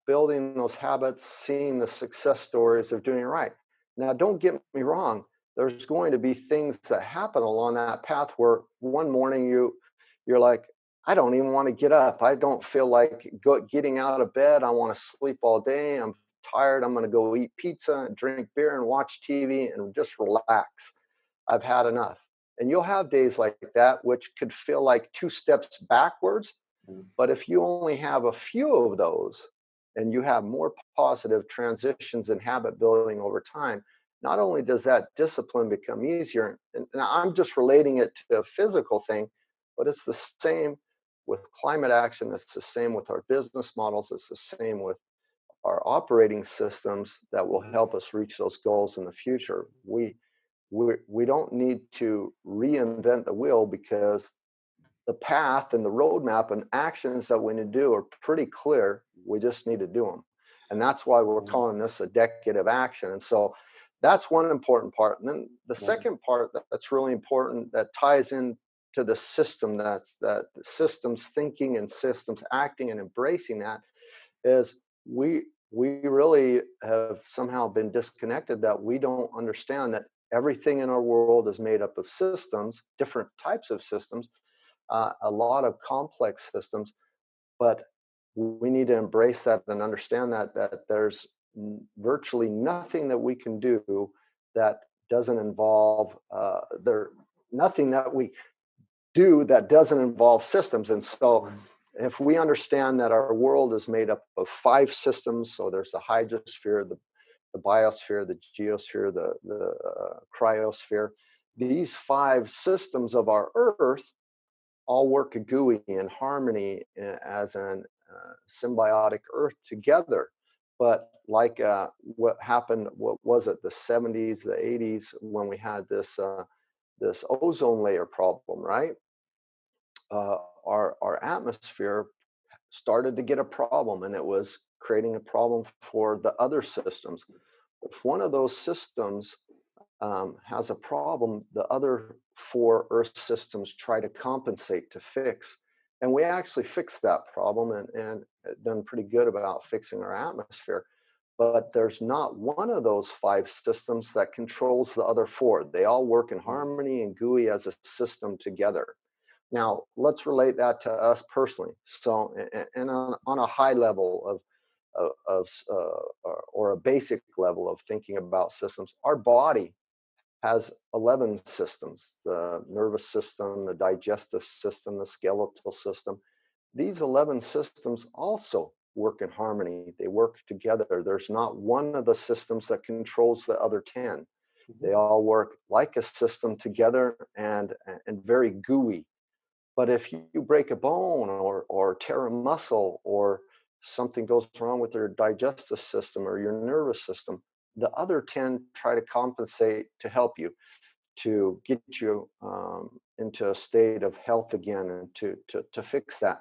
building those habits, seeing the success stories of doing it right. Now, don't get me wrong. There's going to be things that happen along that path where one morning you're like, I don't even want to get up. I don't feel like getting out of bed. I want to sleep all day. I'm tired. I'm going to go eat pizza and drink beer and watch TV and just relax. I've had enough. And you'll have days like that, which could feel like 2 steps backwards. But if you only have a few of those, and you have more positive transitions and habit building over time, not only does that discipline become easier, and I'm just relating it to a physical thing, but it's the same with climate action, it's the same with our business models, it's the same with our operating systems that will help us reach those goals in the future. We don't need to reinvent the wheel, because the path and the roadmap and actions that we need to do are pretty clear. We just need to do them. And that's why we're calling this a decade of action. And so that's one important part. And then the second part that's really important, that ties in to the system, that's that systems thinking and systems acting and embracing that, is we really have somehow been disconnected, that we don't understand that everything in our world is made up of systems, different types of systems, a lot of complex systems, but we need to embrace that and understand that there's virtually nothing that we can do that doesn't involve nothing that we do that doesn't involve systems. And so if we understand that our world is made up of 5 systems, so there's the hydrosphere, the biosphere, the geosphere, the cryosphere, these 5 systems of our Earth all work gooey in harmony as a symbiotic Earth together. But like what happened, what was it, the 70s, the 80s, when we had this ozone layer problem, right? Our atmosphere started to get a problem, and it was creating a problem for the other systems. If one of those systems has a problem, the other 4 Earth systems try to compensate to fix. And we actually fixed that problem and done pretty good about fixing our atmosphere. But there's not one of those 5 systems that controls the other 4. They all work in harmony and gooey as a system together. Now, let's relate that to us personally. So, and on a high level or a basic level of thinking about systems, our body has 11 systems: the nervous system, the digestive system, the skeletal system. These 11 systems also work in harmony. They work together. There's not one of the systems that controls the other 10. They all work like a system together and very gooey. But if you break a bone or tear a muscle, or something goes wrong with your digestive system or your nervous system, the other 10 try to compensate to help you, to get you into a state of health again, and to fix that.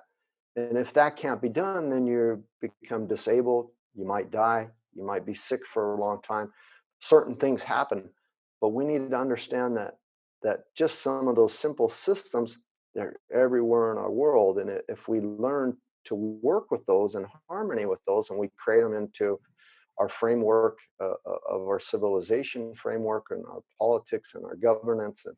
And if that can't be done, then you become disabled. You might die. You might be sick for a long time. Certain things happen, but we need to understand that just some of those simple systems, they're everywhere in our world. And if we learn to work with those in harmony with those, and we create them into our framework of our civilization framework and our politics and our governance, and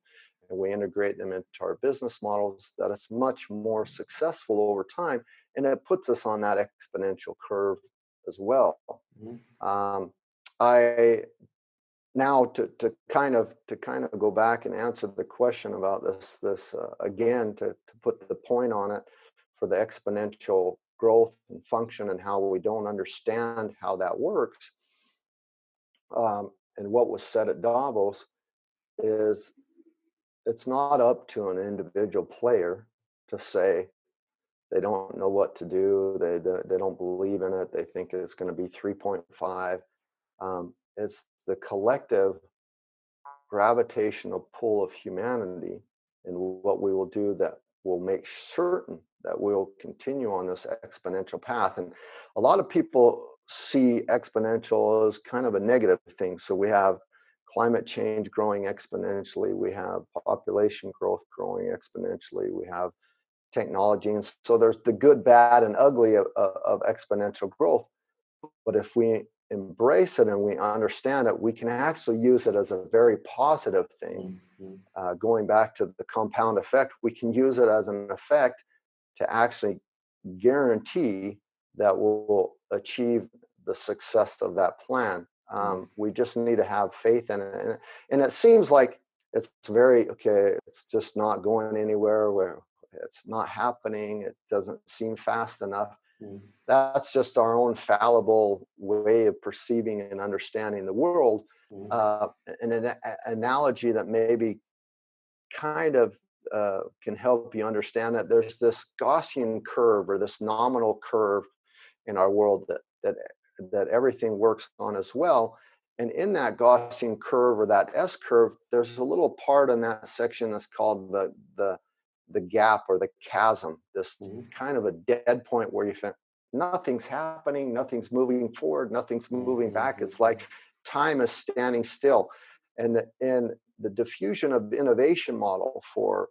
we integrate them into our business models, that it's much more successful over time, and it puts us on that exponential curve as well. I now to kind of go back and answer the question about this again, to put the point on it for the exponential growth and function, and how we don't understand how that works. And what was said at Davos is, it's not up to an individual player to say they don't know what to do, they don't believe in it, they think it's going to be 3.5. It's the collective gravitational pull of humanity and what we will do that will make certain that we'll continue on this exponential path. And a lot of people see exponential as kind of a negative thing. So we have climate change growing exponentially, we have population growth growing exponentially, we have technology, and so there's the good, bad, and ugly of exponential growth. But if we embrace it and we understand it, we can actually use it as a very positive thing. Going back to the compound effect, we can use it as an effect to actually guarantee that we'll achieve the success of that plan. We just need to have faith in it. And it seems like it's very, okay, it's just not going anywhere, where it's not happening, it doesn't seem fast enough. Mm. That's just our own fallible way of perceiving and understanding the world. Mm. An analogy that maybe kind of can help you understand that there's this Gaussian curve or this nominal curve in our world that everything works on as well. And in that Gaussian curve or that S curve, there's a little part in that section that's called the gap or the chasm, this kind of a dead point where you think nothing's happening, nothing's moving forward, nothing's moving back. It's like time is standing still. And the diffusion of innovation model for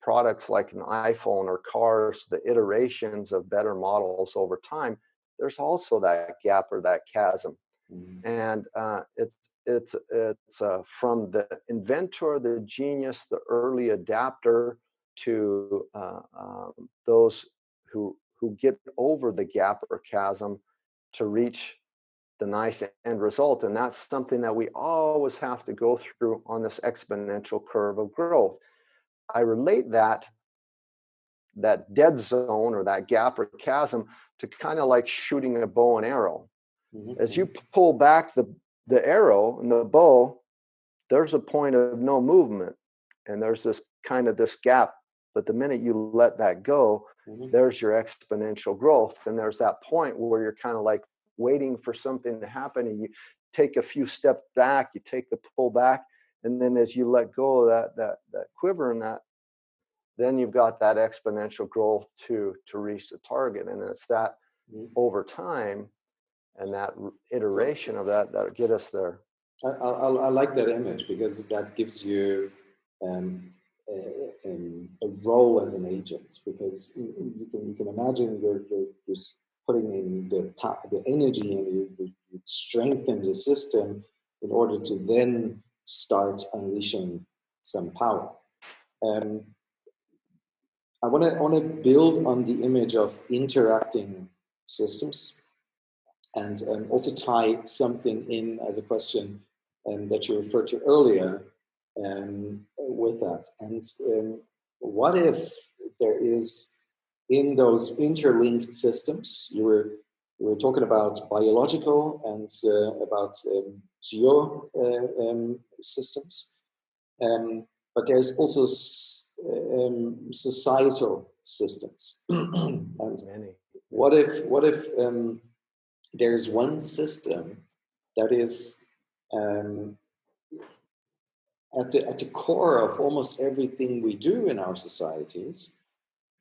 products like an iPhone or cars, the iterations of better models over time, there's also that gap or that chasm. And it's from the inventor, the genius, the early adapter, to those who get over the gap or chasm to reach the nice end result. And that's something that we always have to go through on this exponential curve of growth. I relate that dead zone or that gap or chasm to kind of like shooting a bow and arrow. As you pull back the arrow and the bow, there's a point of no movement, and there's this gap. But the minute you let that go, there's your exponential growth. And there's that point where you're kind of like waiting for something to happen, and you take a few steps back, you take the pull back, and then as you let go of that quiver and that, then you've got that exponential growth to reach the target. And it's that over time and that iteration of that get us there. I like that image because that gives you a role as an agent, because you can imagine you're just putting in the energy and you strengthen the system in order to then start unleashing some power. I want to build on the image of interacting systems, and also tie something in as a question that you referred to earlier with that. And what if there is, in those interlinked systems, you were talking about biological and about geo systems, but there's also societal systems. And what if there's one system that is at the core of almost everything we do in our societies,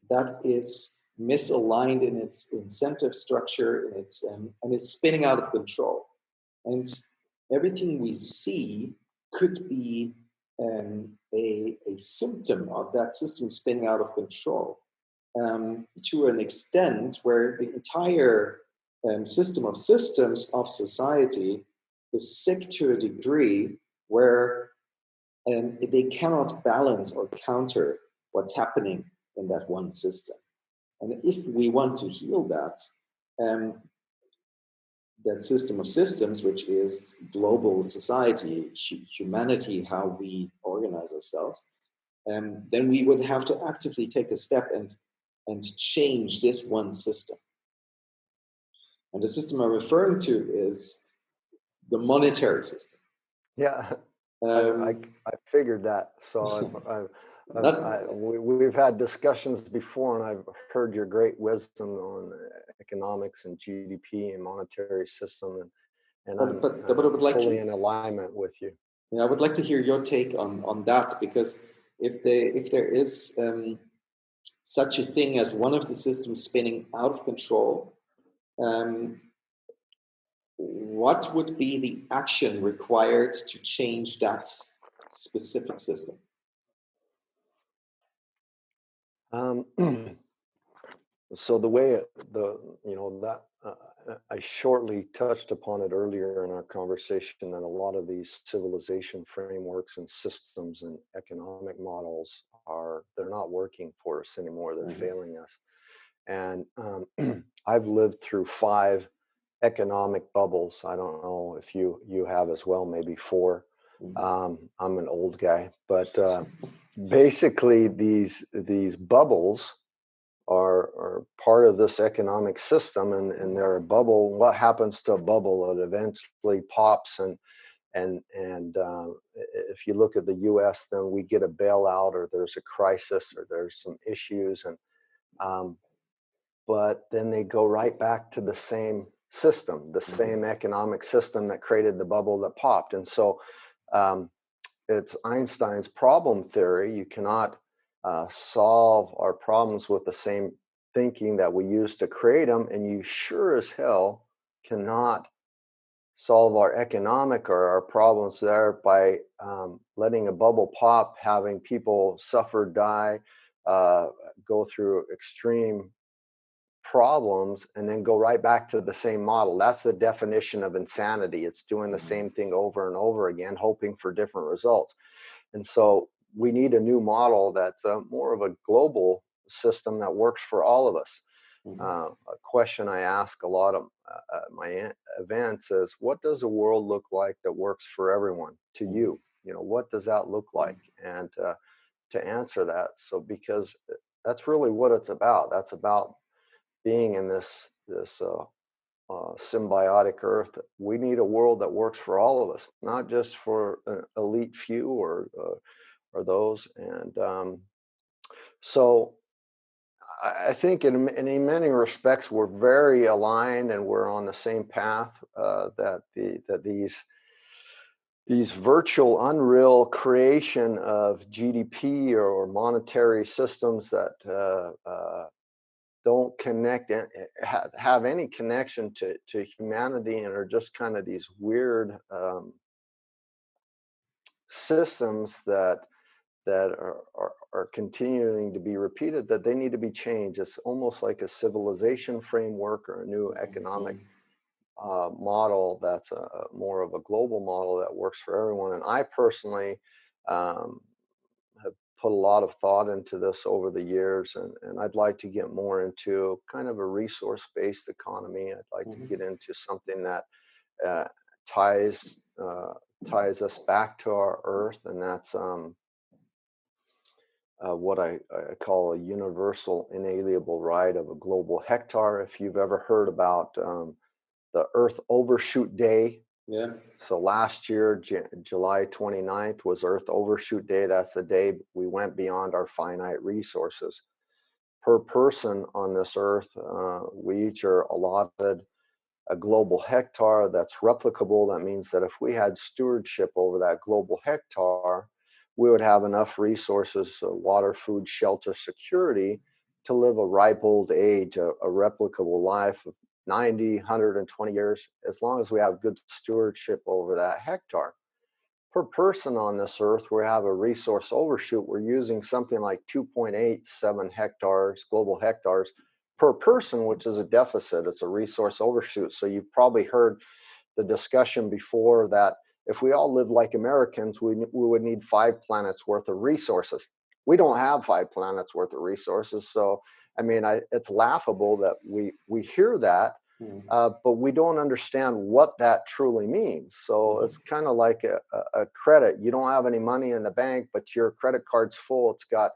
that is misaligned in its incentive structure, and it's spinning out of control. And everything we see could be a symptom of that system spinning out of control, to an extent where the entire system of systems of society is sick to a degree where they cannot balance or counter what's happening in that one system. And if we want to heal that, that system of systems, which is global society, humanity, how we organize ourselves, then we would have to actively take a step and change this one system. And the system I'm referring to is the monetary system. Yeah, I figured that. So we've had discussions before, and I've heard your great wisdom on economics and GDP and monetary system, and I'm fully in alignment with you. Yeah, I would like to hear your take on that, because if there is such a thing as one of the systems spinning out of control, what would be the action required to change that specific system? So the way I shortly touched upon it earlier in our conversation, that a lot of these civilization frameworks and systems and economic models they're not working for us anymore. They're failing us. And I've lived through 5 economic bubbles. I don't know if you have as well, maybe 4. I'm an old guy, but basically these bubbles are part of this economic system, and they're a bubble. What happens to a bubble? It eventually pops, and if you look at the U.S., then we get a bailout, or there's a crisis, or there's some issues, and but then they go right back to the same system, the same economic system that created the bubble that popped. And so it's Einstein's problem theory. You cannot solve our problems with the same thinking that we used to create them, and you sure as hell cannot solve our economic or our problems there by letting a bubble pop, having people suffer, die, go through extreme problems, and then go right back to the same model. That's the definition of insanity. It's doing the same thing over and over again, hoping for different results. And so we need a new model that's more of a global system that works for all of us. A question I ask a lot of my events is, what does a world look like that works for everyone to you? You know, what does that look like? And to answer that, so because that's really what it's about. That's about being in this symbiotic earth. We need a world that works for all of us, not just for an elite few or those. And so I think in many respects we're very aligned, and we're on the same path. That these virtual, unreal creation of GDP or monetary systems that don't connect and have any connection to humanity, and are just kind of these weird systems that are continuing to be repeated, that they need to be changed. It's almost like a civilization framework or a new economic model that's more of a global model that works for everyone. And I personally have put a lot of thought into this over the years, and I'd like to get more into kind of a resource-based economy. I'd like to get into something that ties us back to our earth, and that's what I call a universal inalienable right of a global hectare. If you've ever heard about the Earth Overshoot Day. Yeah. So last year, July 29th was Earth Overshoot Day. That's the day we went beyond our finite resources. Per person on this earth, we each are allotted a global hectare that's replicable. That means that if we had stewardship over that global hectare, we would have enough resources, water, food, shelter, security, to live a ripe old age, a replicable life of 90, 120 years, as long as we have good stewardship over that hectare. Per person on this earth, we have a resource overshoot. We're using something like 2.87 hectares, global hectares, per person, which is a deficit. It's a resource overshoot. So you've probably heard the discussion before that if we all lived like Americans, we would need 5 planets worth of resources. We don't have 5 planets worth of resources. So, I mean, it's laughable that we hear that, but we don't understand what that truly means. So it's kind of like a credit. You don't have any money in the bank, but your credit card's full. It's got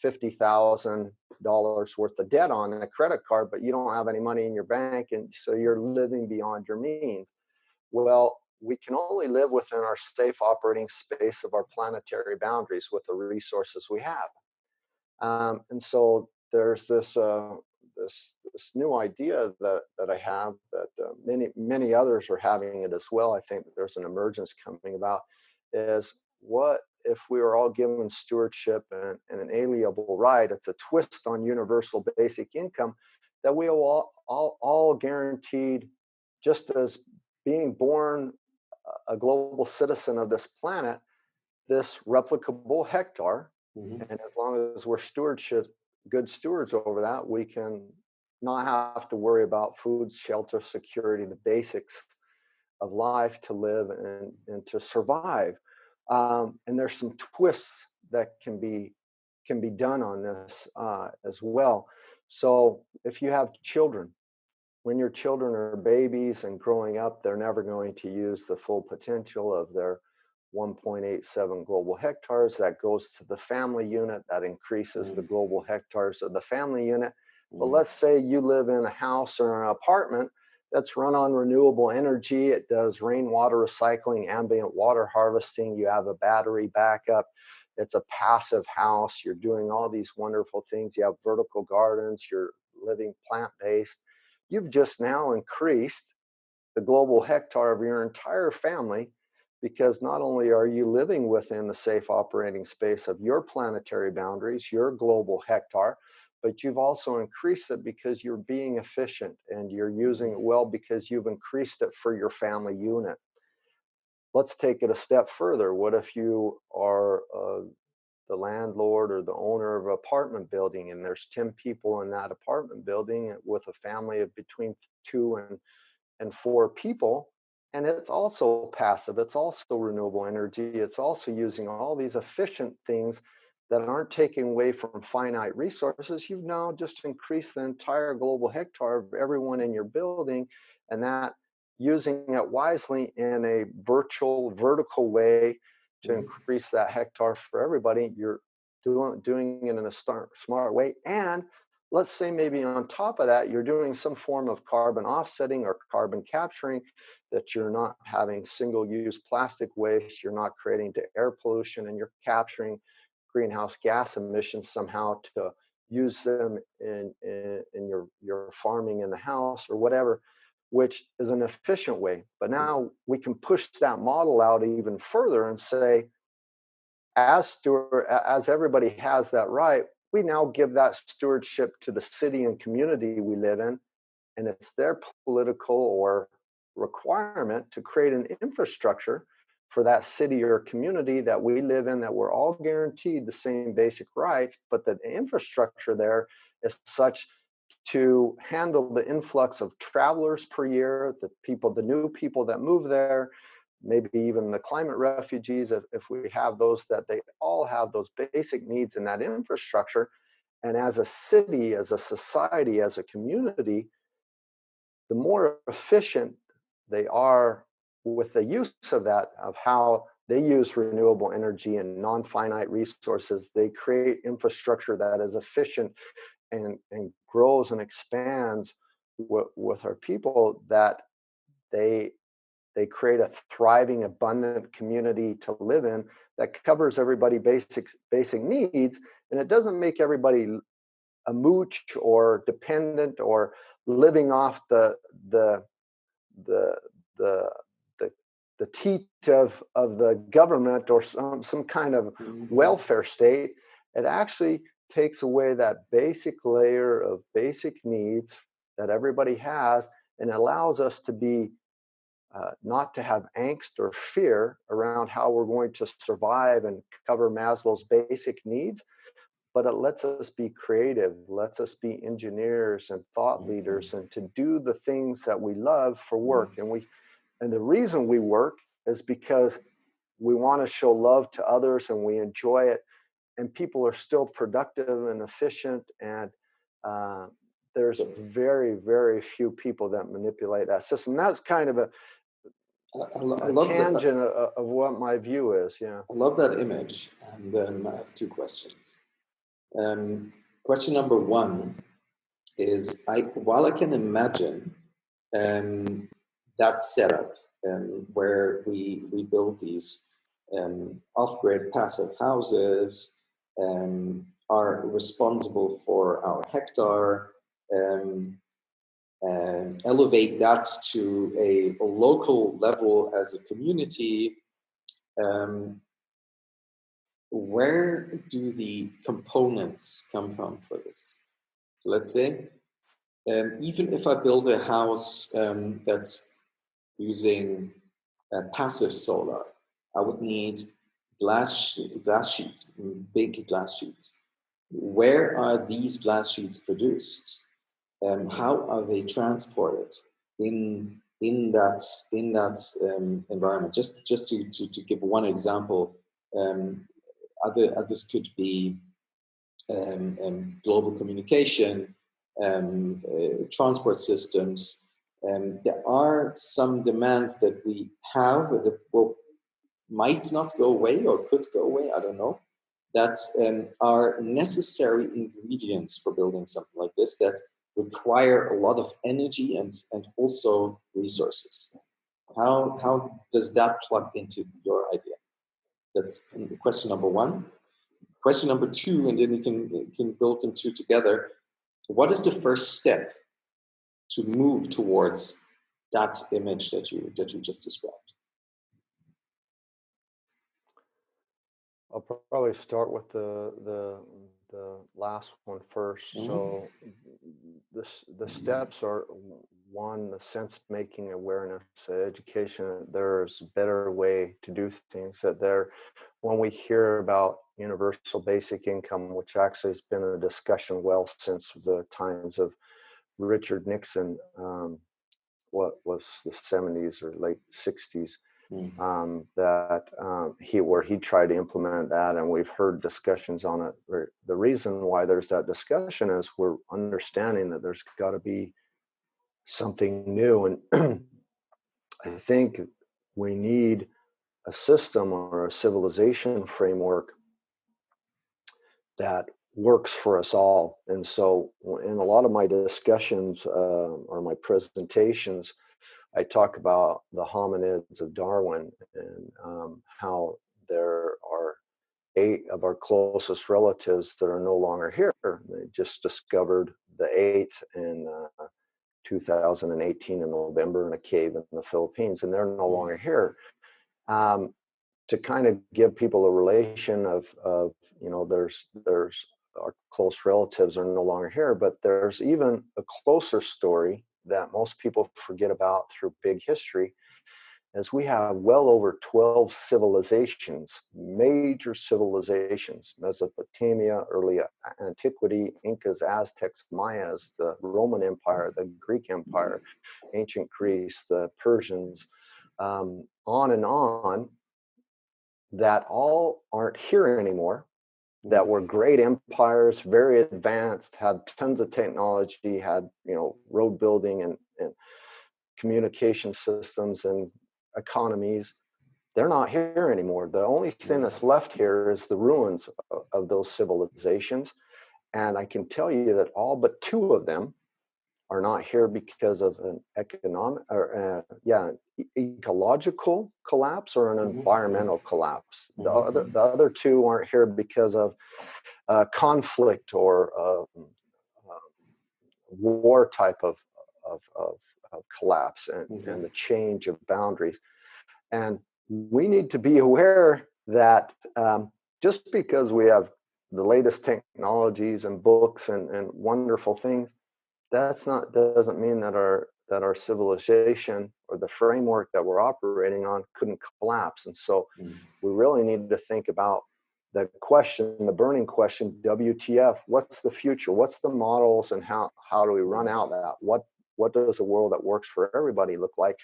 $50,000 worth of debt on a credit card, but you don't have any money in your bank, and so you're living beyond your means. Well, we can only live within our safe operating space of our planetary boundaries with the resources we have. And so there's this new idea that I have, that many others are having it as well. I think that there's an emergence coming about, is what if we were all given stewardship and an inalienable right? It's a twist on universal basic income, that we are all guaranteed, just as being born a global citizen of this planet, this replicable hectare. And as long as we're good stewards over that, we can not have to worry about food, shelter, security, the basics of life to live and to survive. And there's some twists that can be done on this as well. So if you have children, when your children are babies and growing up, they're never going to use the full potential of their 1.87 global hectares. That goes to the family unit, that increases the global hectares of the family unit. But let's say you live in a house or an apartment that's run on renewable energy. It does rainwater recycling, ambient water harvesting. You have a battery backup. It's a passive house. You're doing all these wonderful things. You have vertical gardens. You're living plant-based. You've just now increased the global hectare of your entire family, because not only are you living within the safe operating space of your planetary boundaries, your global hectare, but you've also increased it because you're being efficient and you're using it well because you've increased it for your family unit. Let's take it a step further. What if you are the landlord or the owner of an apartment building, and there's 10 people in that apartment building with a family of between 2 and 4 people, and it's also passive, it's also renewable energy, it's also using all these efficient things that aren't taking away from finite resources. You've now just increased the entire global hectare of everyone in your building, and that using it wisely in a vertical way to increase that hectare for everybody. You're doing it in a smart way. And let's say maybe on top of that, you're doing some form of carbon offsetting or carbon capturing, that you're not having single-use plastic waste, you're not creating the air pollution, and you're capturing greenhouse gas emissions somehow to use them in your farming in the house or whatever, which is an efficient way. But now we can push that model out even further and say, as everybody has that right, we now give that stewardship to the city and community we live in, and it's their political or requirement to create an infrastructure for that city or community that we live in, that we're all guaranteed the same basic rights, but that the infrastructure there is such to handle the influx of travelers per year, the new people that move there, maybe even the climate refugees, if we have those, that they all have those basic needs in that infrastructure. And as a city, as a society, as a community, the more efficient they are with the use of that, of how they use renewable energy and non-finite resources, they create infrastructure that is efficient and grows and expands with our people, that they create a thriving, abundant community to live in that covers everybody's basic needs, and it doesn't make everybody a mooch or dependent or living off the teat of the government or some kind of welfare state. It actually takes away that basic layer of basic needs that everybody has, and allows us to be not to have angst or fear around how we're going to survive and cover Maslow's basic needs, but it lets us be creative, lets us be engineers and thought leaders, and to do the things that we love for work. And the reason we work is because we want to show love to others and we enjoy it, and people are still productive and efficient, and there's very, very few people that manipulate that system. That's kind of a tangent of what my view is. Yeah, I love that image, and I have 2 questions. Question number 1 is, while I can imagine that setup where we build these off-grid passive houses, are responsible for our hectare, and elevate that to a local level as a community, where do the components come from for this? So let's say, even if I build a house that's using passive solar, I would need glass sheets, big glass sheets. Where are these glass sheets produced? How are they transported in that environment? Just to give one example, others could be global communication, transport systems. There are some demands that we have that might not go away or could go away, I don't know, that are necessary ingredients for building something like this, that require a lot of energy and also resources. How does that plug into your idea? That's question number one. Question number two, and then you can build them two together. What is the first step to move towards that image that you just described? I'll probably start with the last one first. Mhm. So the steps are, one, the sense making awareness, education. There's a better way to do things. That there, when we hear about universal basic income, which actually has been a discussion well since the times of Richard Nixon, what was the 70s or late 60s. Where he tried to implement that, and we've heard discussions on it. The reason why there's that discussion is we're understanding that there's got to be something new, and I think we need a system or a civilization framework that works for us all. And so in a lot of my discussions or my presentations, I talk about the hominids of Darwin, and how there are 8 of our closest relatives that are no longer here. They just discovered the 8th in 2018 in November in a cave in the Philippines, and they're no longer here. To kind of give people a relation of there's our close relatives are no longer here, but there's even a closer story that most people forget about through big history, is we have well over 12 civilizations, major civilizations: Mesopotamia, early antiquity, Incas, Aztecs, Mayas, the Roman Empire, the Greek Empire, ancient Greece, the Persians, on and on, that all aren't here anymore, that were great empires, very advanced, had tons of technology, had road building and communication systems and economies. They're not here anymore. The only thing that's left here is the ruins of those civilizations. And I can tell you that all but 2 of them are not here because of an ecological collapse or an environmental collapse. The other 2 aren't here because of conflict or war type of collapse and the change of boundaries. And we need to be aware that just because we have the latest technologies and books and wonderful things, doesn't mean that our civilization or the framework that we're operating on couldn't collapse. And so we really need to think about the burning question, WTF, what's the future? What's the models, and how do we run out that? What does a world that works for everybody look like?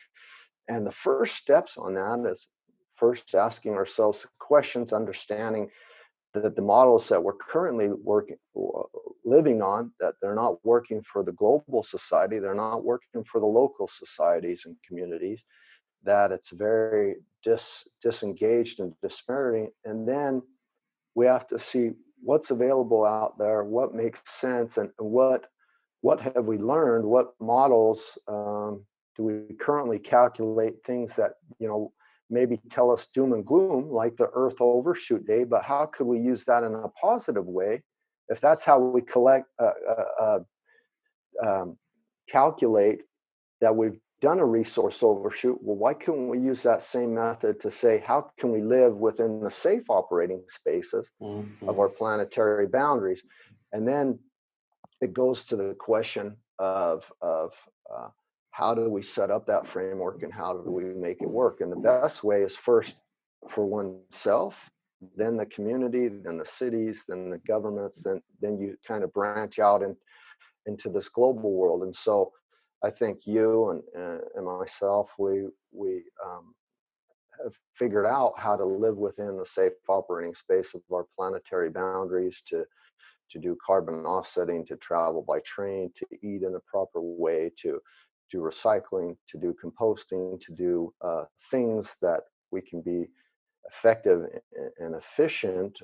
And the first steps on that is first asking ourselves questions, understanding that the models that we're currently living on, that they're not working for the global society, they're not working for the local societies and communities, that it's very disengaged and dispiriting. And then we have to see what's available out there, what makes sense, and what have we learned, what models do we currently calculate, things that maybe tell us doom and gloom, like the Earth overshoot day, but how could we use that in a positive way? If that's how we calculate that we've done a resource overshoot, well, why couldn't we use that same method to say, how can we live within the safe operating spaces of our planetary boundaries? And then it goes to the question of how do we set up that framework and how do we make it work? And the best way is first for oneself, then the community, then the cities, then the governments, then you kind of branch out into this global world. And so I think you and myself, we have figured out how to live within the safe operating space of our planetary boundaries, to do carbon offsetting, to travel by train, to eat in the proper way, to do recycling, to do composting, to do things that we can be effective and efficient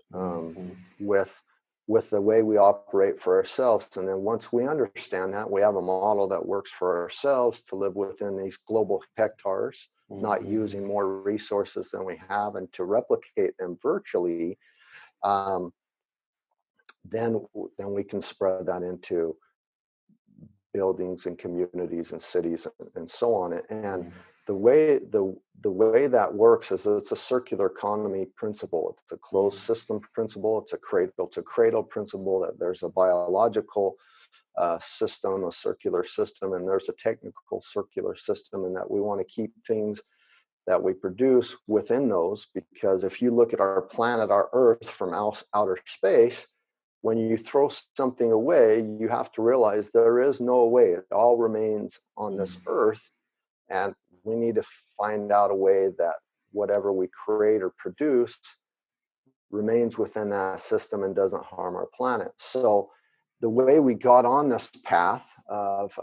with with the way we operate for ourselves. And then once we understand that, we have a model that works for ourselves to live within these global hectares, not using more resources than we have, and to replicate them virtually. Then we can spread that into buildings and communities and cities and so on. And the way that works is it's a circular economy principle. It's a closed system principle. It's a cradle to cradle principle, that there's a biological system, a circular system, and there's a technical circular system, and that we want to keep things that we produce within those. Because if you look at our planet, our Earth, from outer space, when you throw something away, you have to realize there is no way. It all remains on this Earth, and we need to find out a way that whatever we create or produce remains within that system and doesn't harm our planet. So the way we got on this path of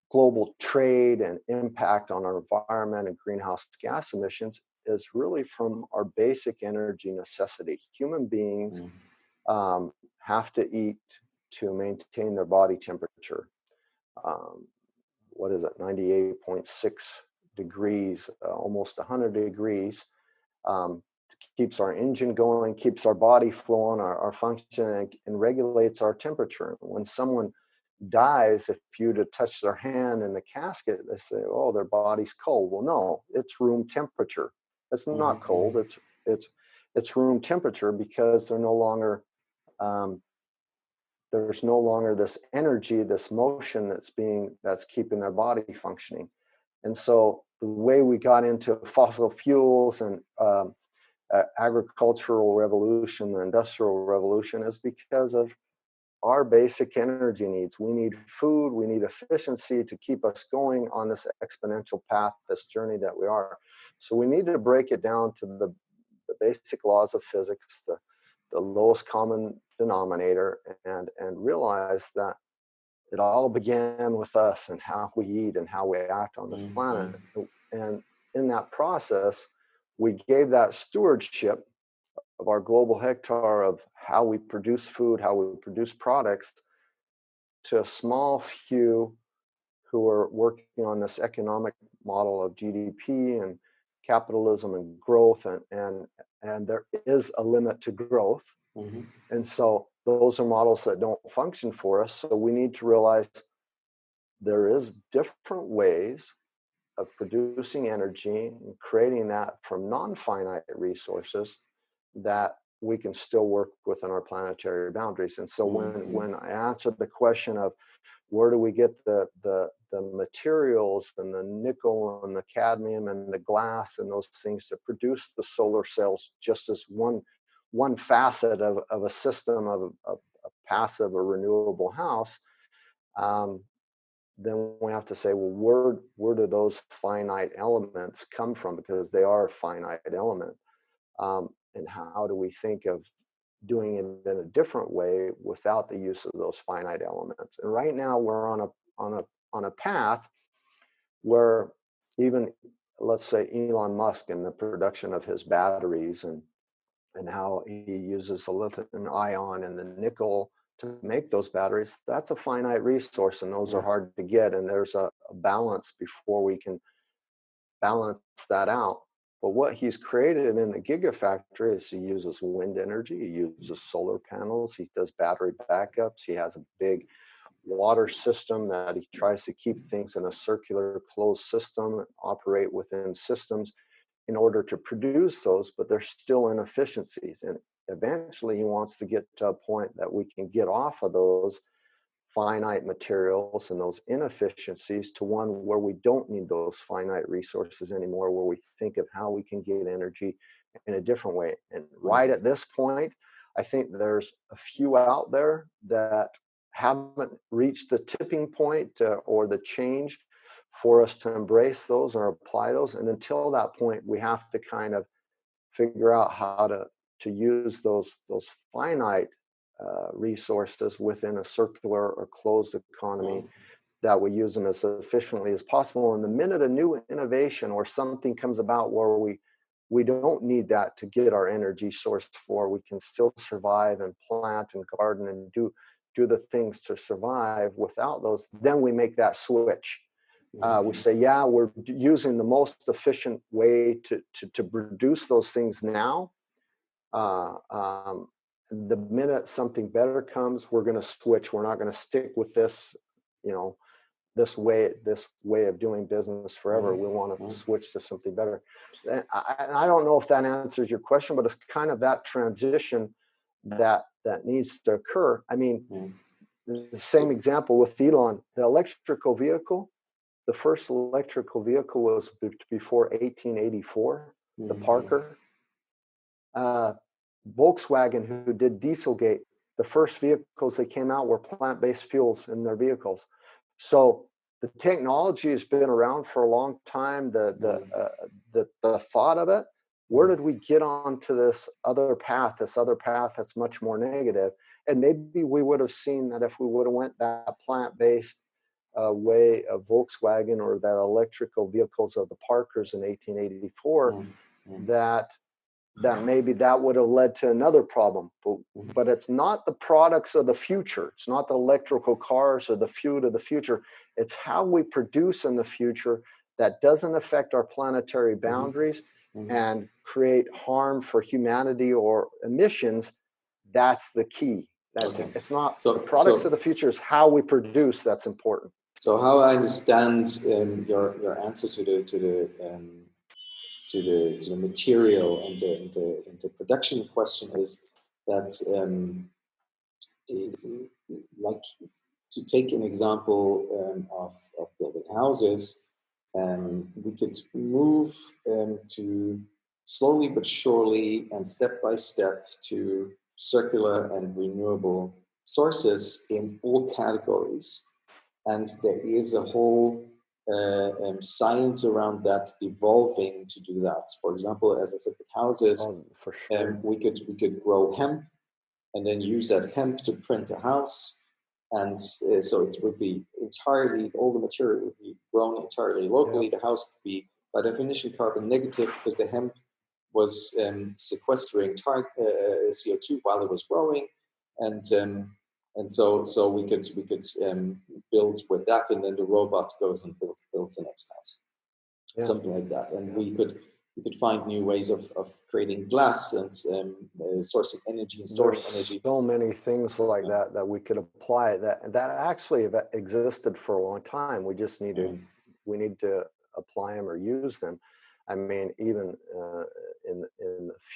global trade and impact on our environment and greenhouse gas emissions is really from our basic energy necessity. Human beings have to eat to maintain their body temperature. What is it, 98.6 degrees, almost 100 degrees. Keeps our engine going, keeps our body flowing, our function, and regulates our temperature. When someone dies, if you to touch their hand in the casket, they say, "Oh, their body's cold." Well, no, it's room temperature. It's not cold. It's room temperature, because they're no longer there's no longer this energy, this motion that's keeping their body functioning. And so the way we got into fossil fuels and agricultural revolution, the industrial revolution, is because of our basic energy needs. We need food, we need efficiency to keep us going on this exponential path, this journey that we are. So we need to break it down to the basic laws of physics, the lowest common denominator, and realize that it all began with us and how we eat and how we act on this planet. And in that process, we gave that stewardship of our global hectare of how we produce food, how we produce products, to a small few who are working on this economic model of GDP and capitalism and growth, and there is a limit to growth. And so those are models that don't function for us. So we need to realize there is different ways of producing energy and creating that from non-finite resources that we can still work within our planetary boundaries. And so when I answered the question of where do we get the materials and the nickel and the cadmium and the glass and those things to produce the solar cells, just as one facet of a system of a passive or renewable house, then we have to say, well, where do those finite elements come from? Because they are a finite element. And how do we think of doing it in a different way without the use of those finite elements? And right now we're on a path where even, let's say, Elon Musk and the production of his batteries and how he uses the lithium ion and the nickel to make those batteries, that's a finite resource, and those are hard to get. And there's a balance before we can balance that out. But what he's created in the Gigafactory is he uses wind energy, he uses solar panels, he does battery backups, he has a big water system that he tries to keep things in a circular closed system, operate within systems in order to produce those, but there's still inefficiencies. And eventually he wants to get to a point that we can get off of those finite materials and those inefficiencies to one where we don't need those finite resources anymore, where we think of how we can get energy in a different way. And right at this point, I think there's a few out there that haven't reached the tipping point or the change for us to embrace those or apply those. And until that point, we have to kind of figure out how to use those finite resources within a circular or closed economy, that we use them as efficiently as possible. And the minute a new innovation or something comes about where we we don't need that to get our energy source for. We can still survive and plant and garden and do the things to survive without those. Then we make that switch. We say, yeah, we're using the most efficient way to produce those things now. The minute something better comes, we're going to switch. We're not going to stick with this, this way of doing business forever. We want to switch to something better. And I don't know if that answers your question, but it's kind of that transition that needs to occur. I mean, the same example with Elon, the electrical vehicle. The first electrical vehicle was before 1884, the Parker. Volkswagen, who did Dieselgate, the first vehicles that came out were plant-based fuels in their vehicles. So the technology has been around for a long time. The thought of it, where did we get onto this other path that's much more negative? And maybe we would have seen that if we would have went that plant-based way of Volkswagen or that electrical vehicles of the Parkers in 1884, that maybe that would have led to another problem. But it's not the products of the future. It's not the electrical cars or the food of the future. It's how we produce in the future that doesn't affect our planetary boundaries and create harm for humanity or emissions. That's the key. It's not the products of the future, is how we produce that's important. So how I understand your answer to the material and the production question is that, like, to take an example of building houses, we could move to slowly but surely and step by step to circular and renewable sources in all categories. And there is a whole science around that evolving to do that. For example, as I said, with houses, for sure. we could grow hemp and then use that hemp to print a house. And so it would be entirely, all the material would be grown entirely locally. The house would be, by definition, carbon negative because the hemp was sequestering CO2 while it was growing. And so we could build with that, and then the robot goes and builds the next house, something like that. And we could find new ways of creating glass and sourcing energy and storing energy. So many things like that we could apply that actually have existed for a long time. We just need to apply them or use them. I mean, even in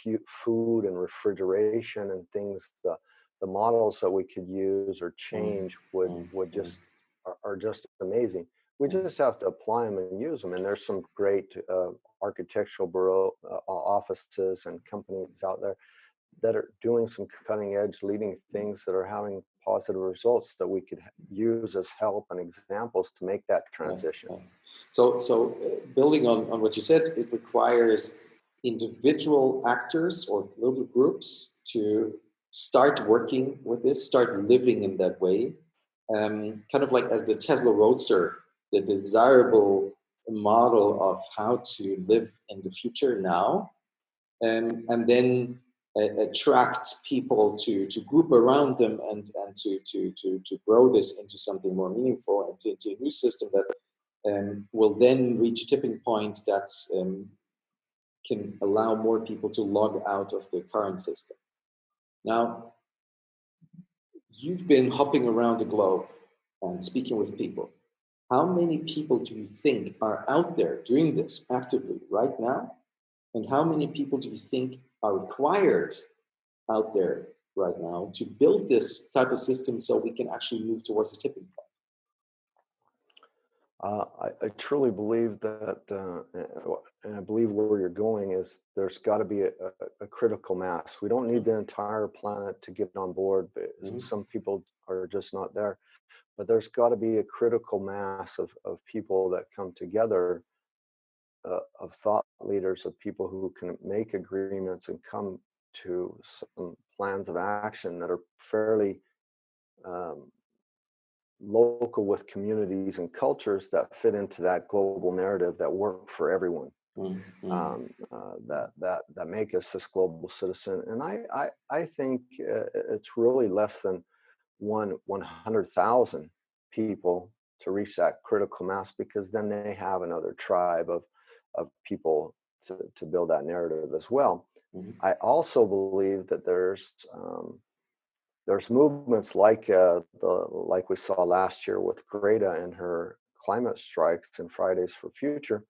the food and refrigeration and things, the models that we could use or change would just are just amazing. We just have to apply them and use them. And there's some great architectural bureau offices and companies out there that are doing some cutting edge, leading things that are having positive results that we could use as help and examples to make that transition. So building on what you said, it requires individual actors or little groups to start working with this, start living in that way. Kind of like as the Tesla Roadster, the desirable model of how to live in the future now, and then attract people to group around them and to grow this into something more meaningful and into a new system that will then reach a tipping point that can allow more people to log out of the current system. Now, you've been hopping around the globe and speaking with people. How many people do you think are out there doing this actively right now? And how many people do you think are required out there right now to build this type of system so we can actually move towards a tipping point? I truly believe that, and I believe where you're going is there's got to be a critical mass. We don't need the entire planet to get on board. Some people are just not there. But there's got to be a critical mass of people that come together, of thought leaders, of people who can make agreements and come to some plans of action that are fairly local with communities and cultures that fit into that global narrative that work for everyone. that make us this global citizen. And I think it's really less than 100,000 people to reach that critical mass, because then they have another tribe of people to build that narrative as well. I also believe that there's movements like like we saw last year with Greta and her climate strikes and Fridays for Future.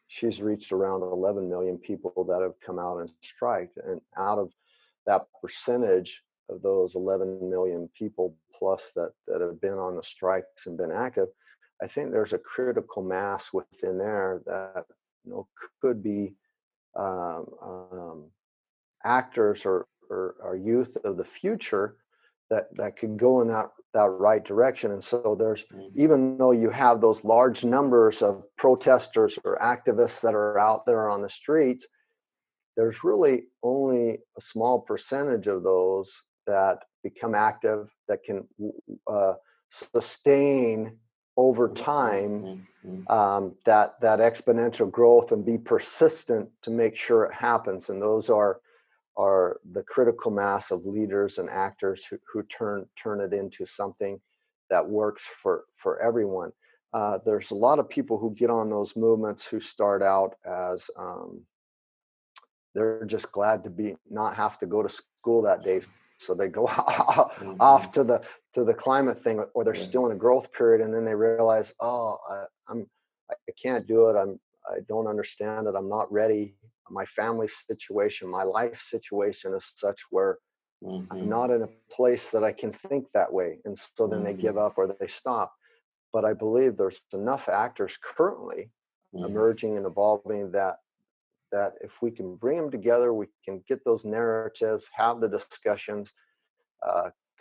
She's reached around 11 million people that have come out and striked, and out of that percentage of those 11 million people plus that have been on the strikes and been active, I think there's a critical mass within there that could be actors or youth of the future that could go in that right direction. And so there's, even though you have those large numbers of protesters or activists that are out there on the streets, there's really only a small percentage of those that become active, that can sustain over time that exponential growth and be persistent to make sure it happens. And those are the critical mass of leaders and actors who turn it into something that works for everyone. There's a lot of people who get on those movements who start out as they're just glad to not have to go to school that day, so they go off to the climate thing, or they're still in a growth period, and then they realize, I can't do it. I don't understand it. I'm not ready. My family situation, my life situation is such where I'm not in a place that I can think that way. And so then they give up or they stop. But I believe there's enough actors currently emerging and evolving that if we can bring them together, we can get those narratives, have the discussions,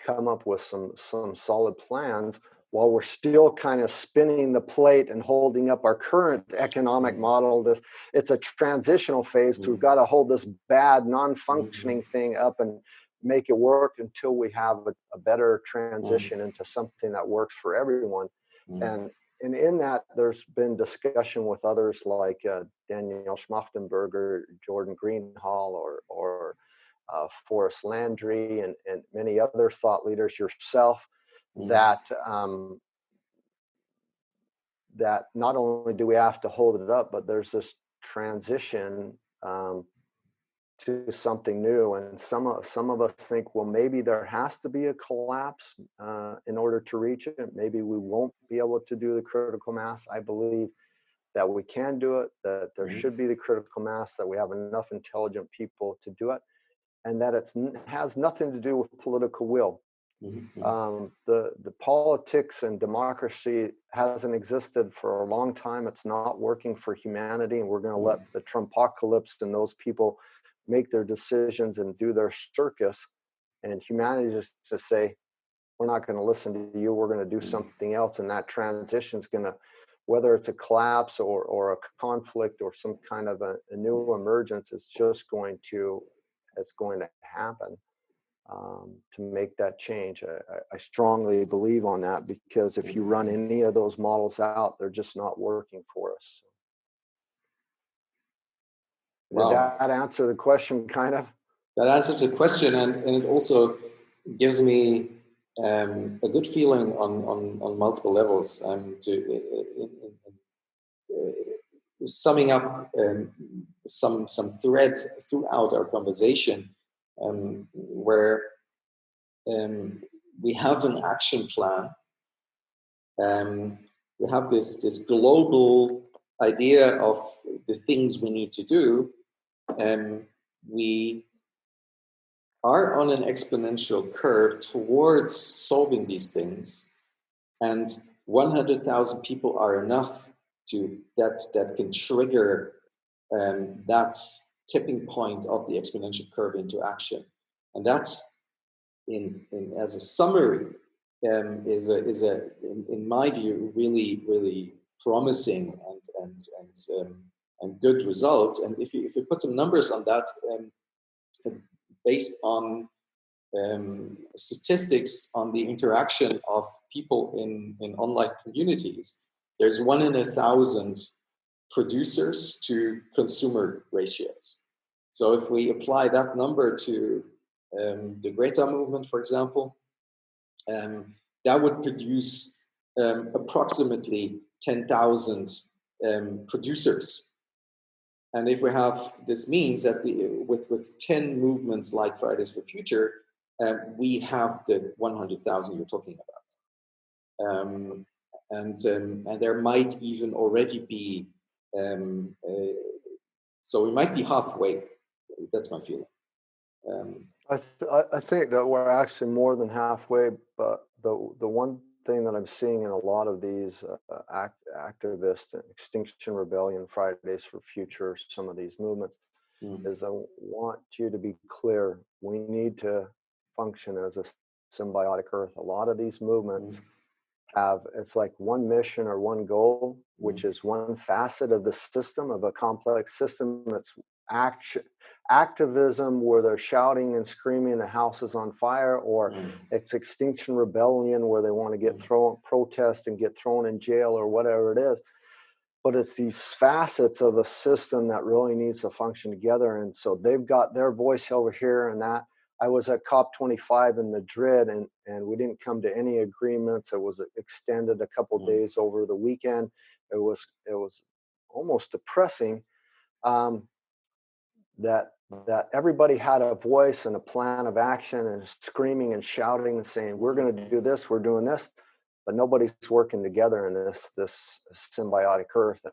come up with some solid plans, while we're still kind of spinning the plate and holding up our current economic model. It's a transitional phase. We've got to hold this bad, non-functioning thing up and make it work until we have a better transition into something that works for everyone. And in that, there's been discussion with others like Danielle Schmachtenberger, Jordan Greenhall, or Forrest Landry, and many other thought leaders, yourself, that not only do we have to hold it up, but there's this transition to something new. And some of us think, well, maybe there has to be a collapse in order to reach it. Maybe we won't be able to do the critical mass. I believe that we can do it, that there should be the critical mass, that we have enough intelligent people to do it, and that it has nothing to do with political will. The politics and democracy hasn't existed for a long time. It's not working for humanity, and we're going to let the Trumpocalypse and those people make their decisions and do their circus, and humanity just to say, we're not going to listen to you, we're going to do something else. And that transition is going to, whether it's a collapse or a conflict or some kind of a new emergence, it's going to happen to make that change. I strongly believe on that, because if you run any of those models out, they're just not working for us. Wow. Did that answer the question, kind of? That answers the question, and it also gives me a good feeling on multiple levels. Summing up some threads throughout our conversation, where we have an action plan. We have this global idea of the things we need to do. We are on an exponential curve towards solving these things, and 100,000 people are enough that can trigger that tipping point of the exponential curve into action. And that's as a summary is in my view really promising and good results. And if you put some numbers on that, based on statistics on the interaction of people in online communities, there's 1 in 1,000 producers to consumer ratios. So if we apply that number to the Greta movement, for example, that would produce approximately 10,000 producers. And if we have, this means that with 10 movements like Fridays for Future, we have the 100,000 you're talking about. And there might even already be, so we might be halfway. That's my feeling. I think that we're actually more than halfway, but the one thing that I'm seeing in a lot of these activists and Extinction Rebellion, Fridays for Future, some of these movements, is I want you to be clear. We need to function as a symbiotic Earth. A lot of these movements have, it's like one mission or one goal, which is one facet of the system, of a complex system. That's activism where they're shouting and screaming the house is on fire, or it's Extinction Rebellion where they want to get protest and get thrown in jail or whatever it is. But it's these facets of a system that really needs to function together. And so they've got their voice over here and that. I was at COP25 in Madrid, and we didn't come to any agreements. It was extended a couple of days over the weekend. It was almost depressing that everybody had a voice and a plan of action and screaming and shouting and saying, we're going to do this, we're doing this, but nobody's working together in this symbiotic Earth.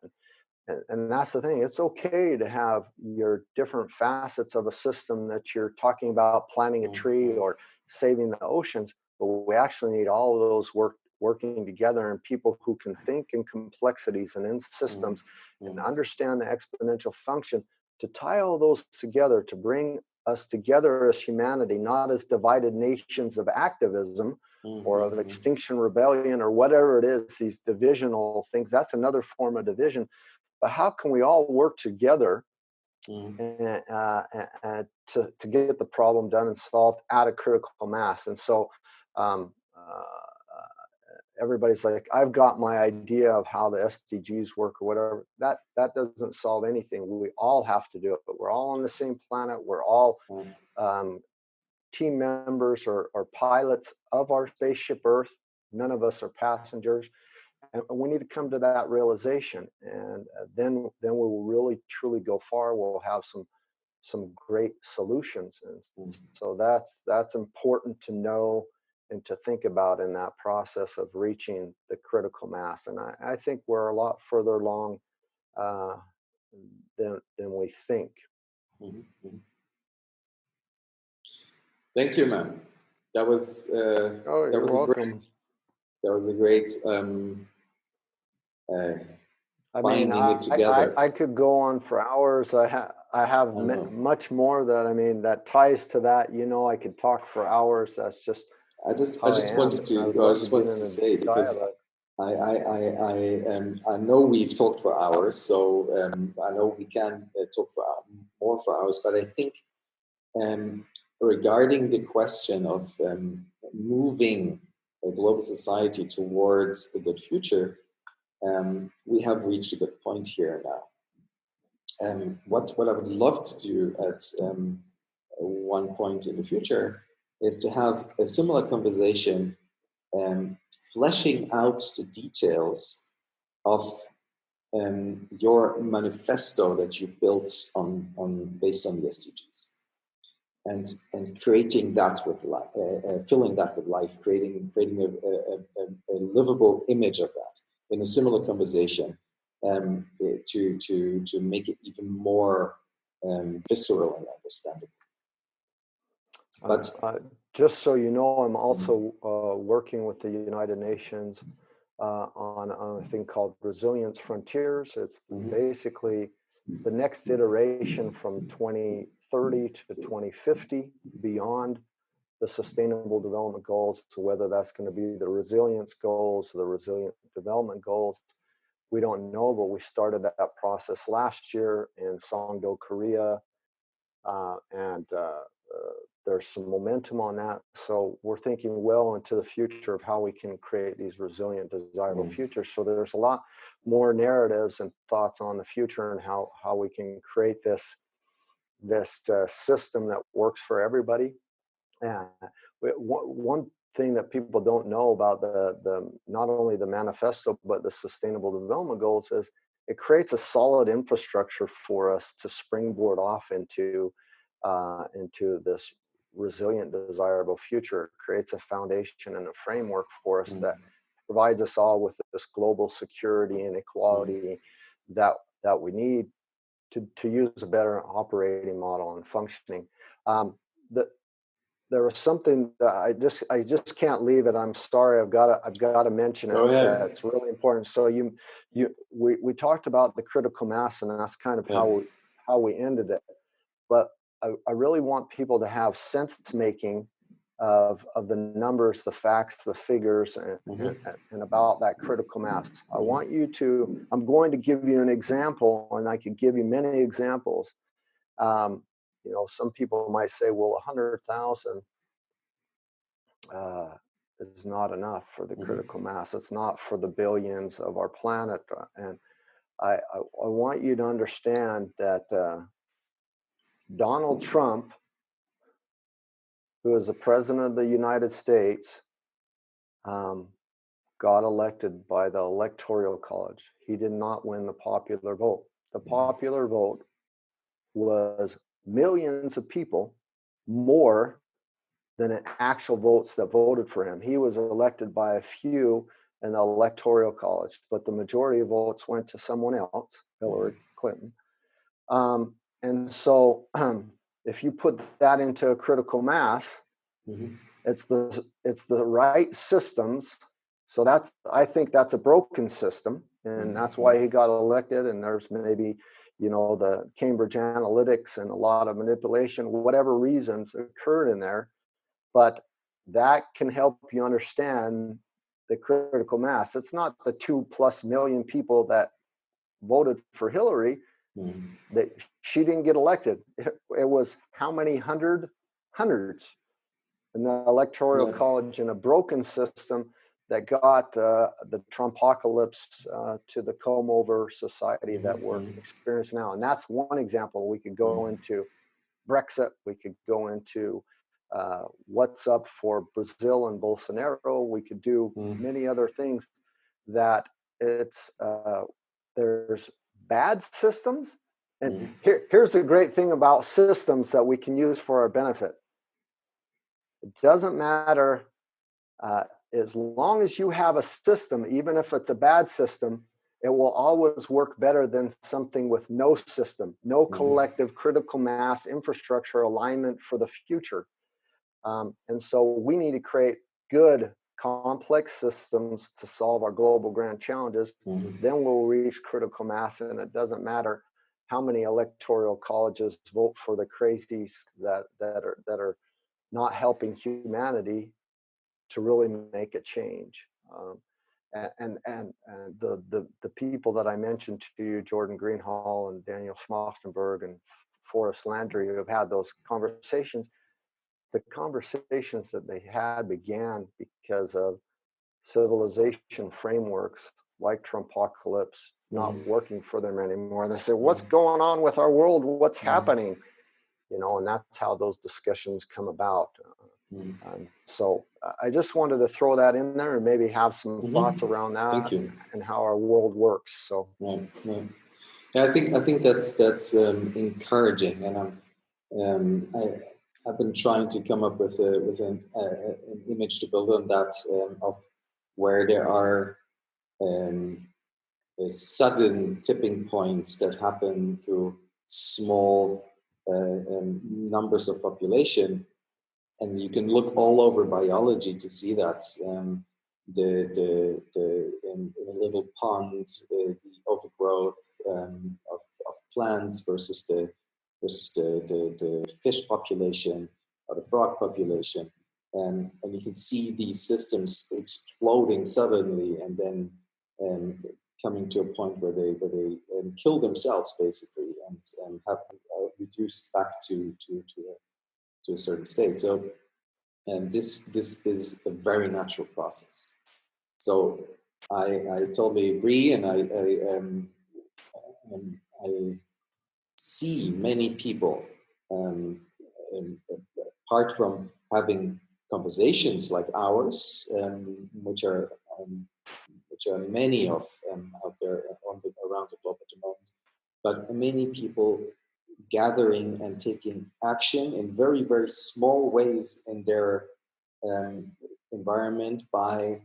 And that's the thing. It's okay to have your different facets of a system that you're talking about, planting a tree or saving the oceans, but we actually need all of those working together, and people who can think in complexities and in systems and understand the exponential function to tie all those together, to bring us together as humanity, not as divided nations of activism or of Extinction Rebellion or whatever it is, these divisional things. That's another form of division. But how can we all work together and to get the problem done and solved at a critical mass? And so everybody's like, I've got my idea of how the SDGs work or whatever. That doesn't solve anything. We all have to do it, but we're all on the same planet. We're all team members or pilots of our spaceship Earth. None of us are passengers. And we need to come to that realization, and then we will really truly go far. We'll have some great solutions, and so that's important to know and to think about in that process of reaching the critical mass. And I think we're a lot further along than we think. Thank you, man. That was you're welcome. That was a great. I mean, I could go on for hours. I have much more that ties to that. I could talk for hours. That's just. I just wanted to say, because I know we've talked for hours, so I know we can talk for more for hours. But I think regarding the question of moving a global society towards a good future, we have reached a good point here now. What I would love to do at one point in the future is to have a similar conversation, fleshing out the details of your manifesto that you've built based on the SDGs, and creating that with life, filling that with life, creating a livable image of that in a similar conversation, to make it even more visceral and understandable. But just so you know, I'm also working with the United Nations on a thing called Resilience Frontiers. It's basically the next iteration from 2030 to 2050 beyond the Sustainable Development Goals. So whether that's going to be the resilience goals, the resilient development goals, we don't know, but we started that process last year in Songdo, Korea, and there's some momentum on that. So we're thinking well into the future of how we can create these resilient, desirable futures. So there's a lot more narratives and thoughts on the future and how we can create this system that works for everybody. And one thing that people don't know about the not only the manifesto but the Sustainable Development Goals is it creates a solid infrastructure for us to springboard off into this resilient, desirable future. It creates a foundation and a framework for us that provides us all with this global security and equality that we need to use a better operating model and functioning. There was something that I just can't leave it. I'm sorry, I've got to mention it. Go ahead. That's really important. So we talked about the critical mass, and that's kind of how we ended it. But I really want people to have sense making of the numbers, the facts, the figures, and about that critical mass. I'm going to give you an example, and I could give you many examples. Some people might say, well, 100,000 is not enough for the critical mass. It's not for the billions of our planet. And I want you to understand that Donald Trump, who is the president of the United States, got elected by the Electoral College. He did not win the popular vote. The popular vote was millions of people more than the actual votes that voted for him. He was elected by a few in the Electoral College, but the majority of votes went to someone else, Hillary Clinton. And so if you put that into a critical mass, it's the right systems. So I think that's a broken system, and that's why he got elected. And there's maybe, the Cambridge Analytics and a lot of manipulation, whatever reasons occurred in there. But that can help you understand the critical mass. It's not the 2+ million people that voted for Hillary that she didn't get elected. It was how many hundreds in the Electoral College, in a broken system that got the Trumpocalypse to the comb-over society that we're experiencing now. And that's one example. We could go into Brexit. We could go into what's up for Brazil and Bolsonaro. We could do many other things that there's bad systems. And here's the great thing about systems that we can use for our benefit. It doesn't matter as long as you have a system, even if it's a bad system, it will always work better than something with no system, no collective critical mass infrastructure alignment for the future. And so we need to create good, complex systems to solve our global grand challenges. Then we'll reach critical mass, and it doesn't matter how many electoral colleges vote for the crazies that are not helping humanity to really make a change. And the people that I mentioned to you, Jordan Greenhall and Daniel Schmachtenberg and Forrest Landry, who have had those conversations, the conversations that they had began because of civilization frameworks like Trumpocalypse not working for them anymore. And they said, what's going on with our world? What's happening? And that's how those discussions come about. And so I just wanted to throw that in there and maybe have some thoughts around that and how our world works. So I think that's encouraging, and I've been trying to come up with an image to build on that of where there are sudden tipping points that happen through small numbers of population. And you can look all over biology to see that in a little pond, the overgrowth of plants versus the fish population or the frog population, and you can see these systems exploding suddenly, and then coming to a point where they kill themselves basically, and have reduced back to to a certain state. So, and this is a very natural process. So I totally agree, and I see many people, um, apart from having conversations like ours, which are many of out there around the globe at the moment, but many people gathering and taking action in very, very small ways in their um, environment by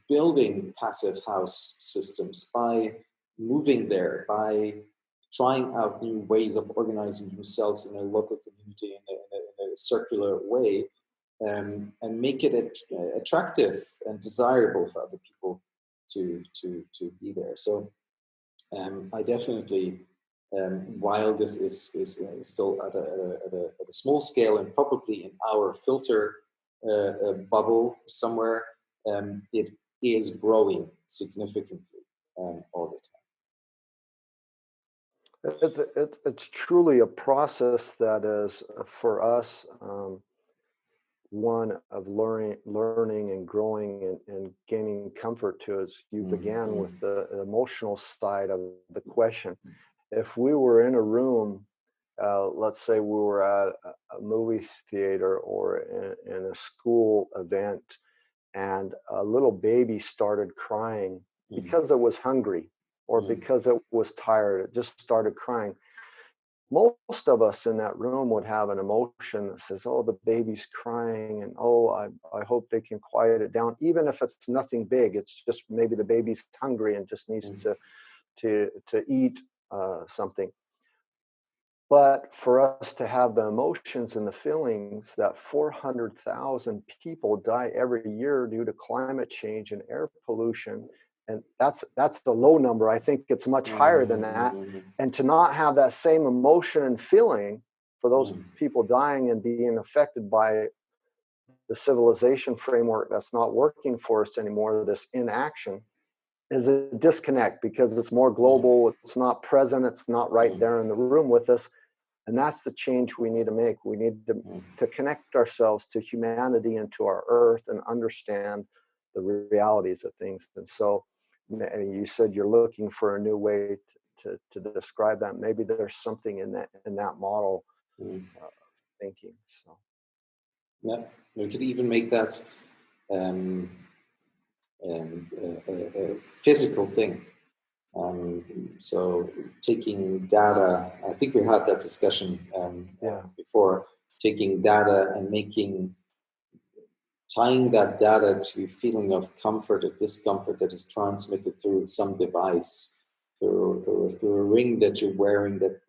building passive house systems, by moving there, by trying out new ways of organizing themselves in a local community in a circular way, and make it attractive and desirable for other people to be there. So I definitely, while this is still at a small scale and probably in our filter bubble somewhere, it is growing significantly all the time. It's truly a process that is for us one of learning and growing and gaining comfort to. As you began with the emotional side of the question. If we were in a room, let's say we were at a movie theater or in a school event, and a little baby started crying because it was hungry or because it was tired, it just started crying. Most of us in that room would have an emotion that says, oh, the baby's crying, and oh, I hope they can quiet it down, even if it's nothing big. It's just maybe the baby's hungry and just needs to eat something. But for us to have the emotions and the feelings that 400,000 people die every year due to climate change and air pollution, and that's the low number. I think it's much higher than that. And to not have that same emotion and feeling for those people dying and being affected by the civilization framework that's not working for us anymore, this inaction, is a disconnect because it's more global. It's not present. It's not right there in the room with us. And that's the change we need to make. We need to connect ourselves to humanity and to our earth and understand the realities of things. And so you said you're looking for a new way to describe that. Maybe there's something in that model thinking. So yeah, we could even make that a physical thing. So taking data, I think we had that discussion before, taking data and tying that data to a feeling of comfort or discomfort that is transmitted through some device, through a ring that you're wearing that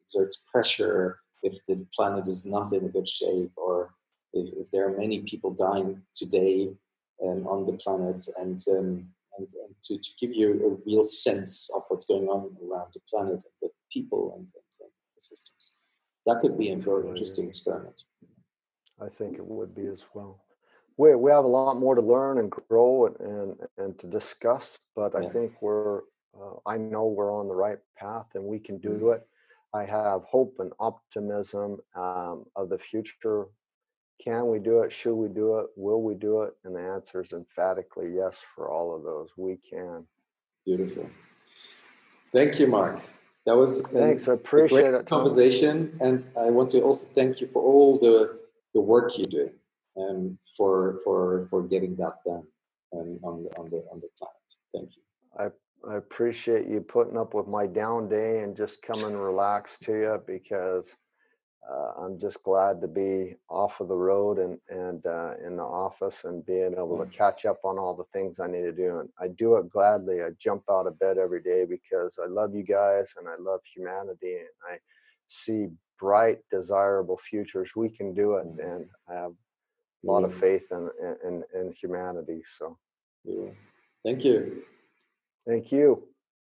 exerts pressure if the planet is not in a good shape, or if there are many people dying today on the planet, and to give you a real sense of what's going on around the planet and with people and the systems. That could be a very interesting experiment. I think it would be as well. We have a lot more to learn and grow and to discuss, but I think I know we're on the right path and we can do it. I have hope and optimism of the future. Can we do it? Should we do it? Will we do it? And the answer is emphatically yes for all of those. We can. Beautiful. Thank you, Marc. That was thanks. I appreciate it, conversation, and I want to also thank you for all the work you're doing for getting that done on the planet. Thank you. I appreciate you putting up with my down day and just come and relax to you, because I'm just glad to be off of the road and in the office and being able to catch up on all the things I need to do. And I do it gladly. I jump out of bed every day because I love you guys and I love humanity, and I see bright, desirable futures. We can do it, and I have a lot of faith in humanity. So thank you. Thank you.